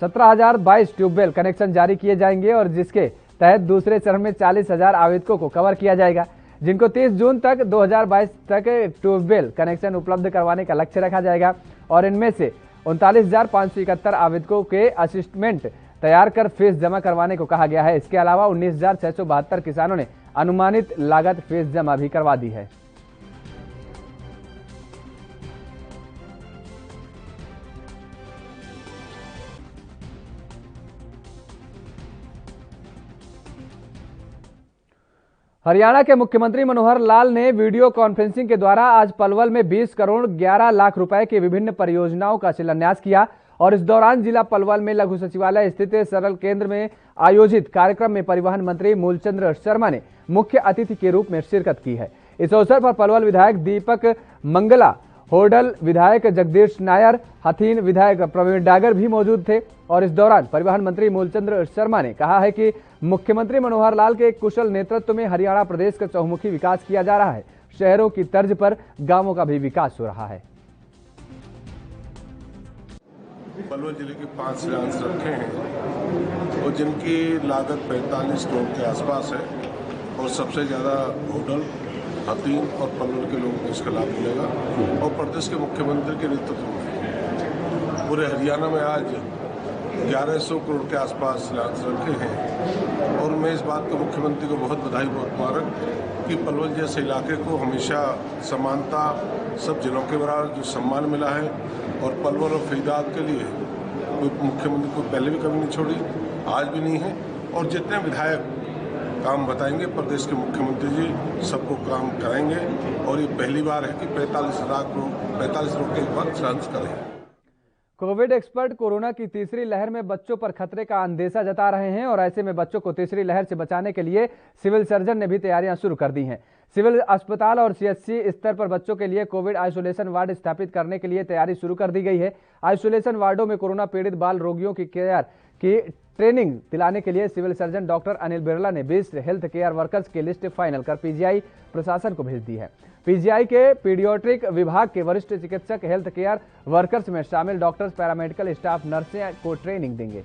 17,022 ट्यूबवेल कनेक्शन जारी किए जाएंगे और जिसके तहत दूसरे चरण में 40,000 आवेदकों को कवर किया जाएगा, जिनको 30 जून तक 2022 तक ट्यूबवेल कनेक्शन उपलब्ध करवाने का लक्ष्य रखा जाएगा और इनमें से 39,571 आवेदकों के असिस्टमेंट तैयार कर फीस जमा करवाने को कहा गया है। इसके अलावा 19,672 किसानों ने अनुमानित लागत फीस जमा भी करवा दी है। हरियाणा के मुख्यमंत्री मनोहर लाल ने वीडियो कॉन्फ्रेंसिंग के द्वारा आज पलवल में 20 करोड़ 11 लाख रुपए की विभिन्न परियोजनाओं का शिलान्यास किया और इस दौरान जिला पलवल में लघु सचिवालय स्थित सरल केंद्र में आयोजित कार्यक्रम में परिवहन मंत्री मूलचंद्र शर्मा ने मुख्य अतिथि के रूप में शिरकत की है। इस अवसर पर पलवल विधायक दीपक मंगला, होडल विधायक जगदीश नायर, हथीन विधायक प्रवीण डागर भी मौजूद थे और इस दौरान परिवहन मंत्री मूलचंद्र शर्मा ने कहा है कि मुख्यमंत्री मनोहर लाल के कुशल नेतृत्व में हरियाणा प्रदेश का चहुमुखी विकास किया जा रहा है। शहरों की तर्ज पर गांवों का भी विकास हो रहा है। पलवल जिले के 5 सिलान्स रखे हैं और जिनकी लागत 45 करोड़ के आसपास है और सबसे ज़्यादा होडल, हथीन और पलवल के लोगों को इसका लाभ मिलेगा और प्रदेश के मुख्यमंत्री के नेतृत्व में पूरे हरियाणा में आज 1100 करोड़ के आसपास सिलान्स रखे हैं और मैं इस बात को मुख्यमंत्री को बहुत बधाई बहुत मुबारक कि पलवल जैसे इलाके को हमेशा समानता सब जिलों के बराबर जो सम्मान मिला है और पलवल और फरीदाबाद के लिए मुख्यमंत्री को पहले भी कभी नहीं छोड़ी, आज भी नहीं है और जितने विधायक काम बताएंगे प्रदेश के मुख्यमंत्री जी सबको काम कराएंगे और ये पहली बार है कि 45 करोड़ के बाद सिलान्स करें। कोविड एक्सपर्ट कोरोना की तीसरी लहर में बच्चों पर खतरे का अंदेशा जता रहे हैं और ऐसे में बच्चों को तीसरी लहर से बचाने के लिए सिविल सर्जन ने भी तैयारियां शुरू कर दी हैं। सिविल अस्पताल और CHC स्तर पर बच्चों के लिए कोविड आइसोलेशन वार्ड स्थापित करने के लिए तैयारी शुरू कर दी गई है। आइसोलेशन वार्डों में कोरोना पीड़ित बाल रोगियों की केयर की ट्रेनिंग दिलाने के लिए civil surgeon doctor Anil Birla ने 20 हेल्थ केयर वर्कर्स की लिस्ट फाइनल कर PGI प्रशासन को भेज दी है। PGI के पीडियाट्रिक विभाग के वरिष्ठ चिकित्सक हेल्थ केयर वर्कर्स में शामिल डॉक्टर्स, पैरामेडिकल स्टाफ, नर्सें को ट्रेनिंग देंगे।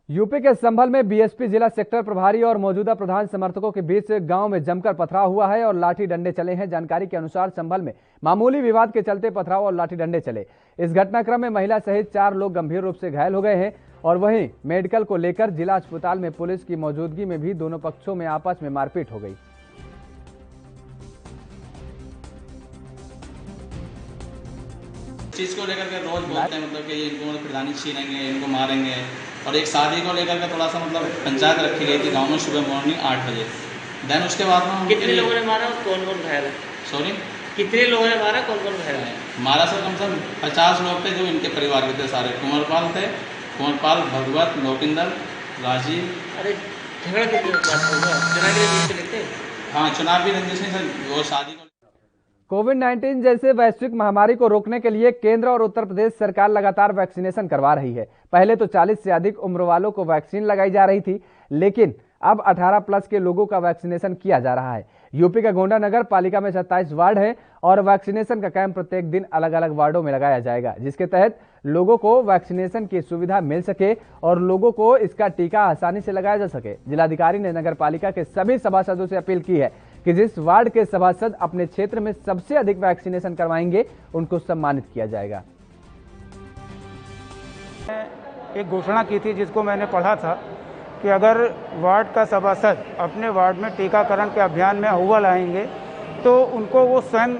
यूपी के संभल में बीएसपी जिला सेक्टर प्रभारी और मौजूदा प्रधान समर्थकों के बीच गांव में जमकर पथराव हुआ है और लाठी डंडे चले हैं। जानकारी के अनुसार संभल में मामूली विवाद के चलते पथराव और लाठी डंडे चले। इस घटनाक्रम में महिला सहित 4 लोग गंभीर रूप से घायल हो गए हैं और वहीं मेडिकल को लेकर जिला अस्पताल में पुलिस की मौजूदगी में भी दोनों पक्षों में आपस में मारपीट हो गई। चीज को लेकर के रोज बोलते हैं मतलब कि इनको प्रधानी छीनेंगे, इनको मारेंगे। और एक शादी को लेकर के थोड़ा सा मतलब पंचायत रखी गई थी गांव में सुबह मॉर्निंग 8 बजे। देन उसके बाद में कितने लोगों ने मारा, कौन कौन घायल है? सॉरी, कितने लोगों ने मारा, कौन कौन घायल है? हमारा सर कम से कम 50 लोग थे जो इनके परिवार के थे सारे। कुंवरपाल थे, कुंवरपाल, भगवत, लोकिंदर, राजीव। अरे झगड़ा कितने चुनाव के रंजिश लेते? हाँ, चुनाव की रंजिश नहीं सर, वो शादी को। कोविड-19 जैसे वैश्विक महामारी को रोकने के लिए केंद्र और उत्तर प्रदेश सरकार लगातार वैक्सीनेशन करवा रही है। पहले तो 40 से अधिक उम्र वालों को वैक्सीन लगाई जा रही थी, लेकिन अब 18 प्लस के लोगों का वैक्सीनेशन किया जा रहा है। यूपी का गोंडा नगर पालिका में 27 वार्ड है और वैक्सीनेशन का कैंप प्रत्येक दिन अलग अलग वार्डों में लगाया जाएगा, जिसके तहत लोगों को वैक्सीनेशन की सुविधा मिल सके और लोगों को इसका टीका आसानी से लगाया जा सके। जिलाधिकारी ने नगर पालिका के सभी सभासदों से अपील की है कि जिस वार्ड के सभासद अपने क्षेत्र में सबसे अधिक वैक्सीनेशन करवाएंगे उनको सम्मानित किया जाएगा। एक घोषणा की थी जिसको मैंने पढ़ा था कि अगर वार्ड का सभासद अपने वार्ड में टीकाकरण के अभियान में अव्वल आएंगे तो उनको वो स्वयं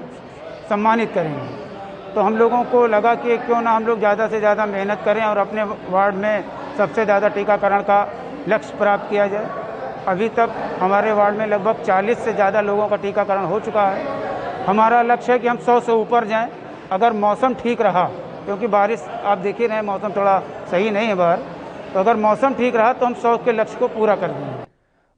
सम्मानित करेंगे। तो हम लोगों को लगा कि क्यों ना हम लोग ज़्यादा से ज़्यादा मेहनत करें और अपने वार्ड में सबसे ज़्यादा टीकाकरण का लक्ष्य प्राप्त किया जाए। अभी तक हमारे वार्ड में लगभग 40 से ज़्यादा लोगों का टीकाकरण हो चुका है। हमारा लक्ष्य है कि हम 100 से ऊपर जाएं अगर मौसम ठीक रहा, क्योंकि बारिश आप देख ही रहे हैं, मौसम थोड़ा सही नहीं है बाहर। तो अगर मौसम ठीक रहा तो हम 100 के लक्ष्य को पूरा कर देंगे।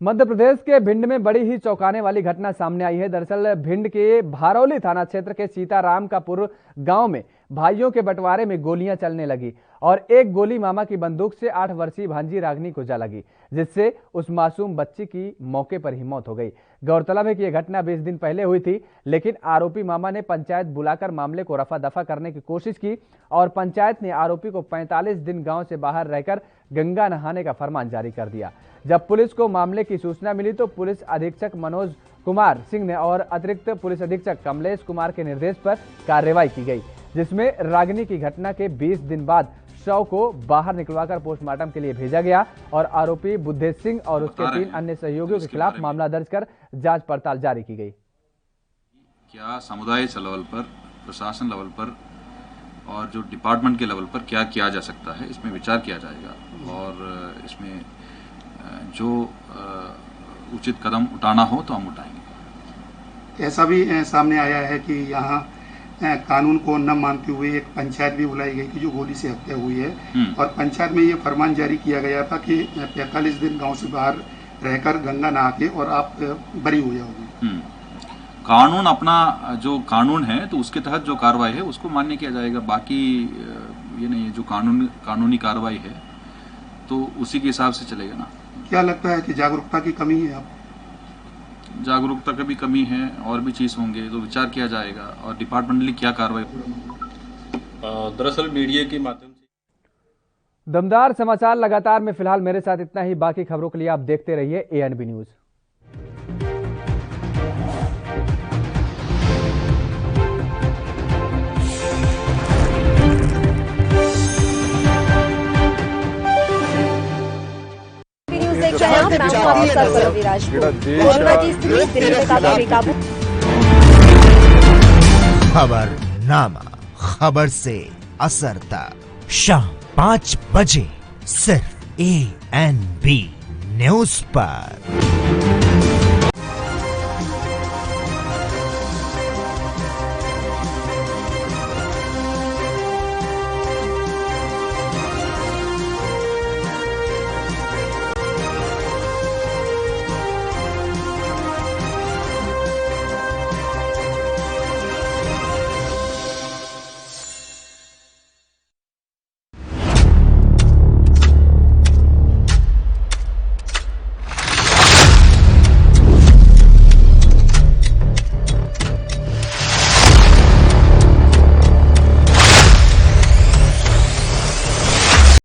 मध्य प्रदेश के भिंड में बड़ी ही चौंकाने वाली घटना सामने आई है। दरअसल भिंड के भारौली थाना क्षेत्र के सीतारामकापुर गांव में भाइयों के बंटवारे में गोलियां चलने लगी और एक गोली मामा की बंदूक से 8 वर्षीय भांजी रागनी को जा लगी, जिससे उस मासूम बच्ची की मौके पर ही मौत हो गई। गौरतलब है कि यह घटना 20 दिन पहले हुई थी, लेकिन आरोपी मामा ने पंचायत बुलाकर मामले को रफा दफा करने की कोशिश की और पंचायत ने आरोपी को 45 दिन गांव से बाहर रहकर गंगा नहाने का फरमान जारी कर दिया। जब पुलिस को मामले की सूचना मिली तो पुलिस अधीक्षक मनोज कुमार सिंह ने और अतिरिक्त पुलिस अधीक्षक कमलेश कुमार के निर्देश पर कार्रवाई की गई, जिसमें रागिनी की घटना के 20 दिन बाद शव को बाहर निकलवाकर पोस्टमार्टम के लिए भेजा गया और आरोपी बुद्धेश सिंह और उसके 3 अन्य सहयोगियों के खिलाफ मामला दर्ज कर जांच पड़ताल जारी की गई। क्या समुदाय लेवल पर, प्रशासन लेवल पर और जो डिपार्टमेंट के लेवल पर क्या किया जा सकता है, इसमें विचार किया जाएगा और इसमें जो उचित कदम उठाना हो तो हम उठाएंगे। ऐसा भी सामने आया है कि यहाँ कानून को न मानते हुए एक पंचायत भी बुलाई गई थी जो गोली से हत्या हुई है और पंचायत में ये फरमान जारी किया गया था कि 45 दिन गांव से बाहर रहकर गंगा नहा के और आप बरी हो जाओगे। कानून अपना जो कानून है तो उसके तहत जो कार्रवाई है उसको मान्य किया जाएगा। बाकी ये नहीं है, जो कानूनी कार्रवाई है तो उसी के हिसाब से चलेगा ना। क्या लगता है कि जागरूकता की कमी है? आप जागरूकता की भी कमी है और भी चीज होंगे तो विचार किया जाएगा और डिपार्टमेंटली क्या कार्रवाई। दरअसल मीडिया के माध्यम से दमदार समाचार लगातार में फिलहाल मेरे साथ इतना ही। बाकी खबरों के लिए आप देखते रहिए ANB न्यूज। खबरनामा, खबर से असर तक शाम 5 बजे सिर्फ ANB न्यूज पर।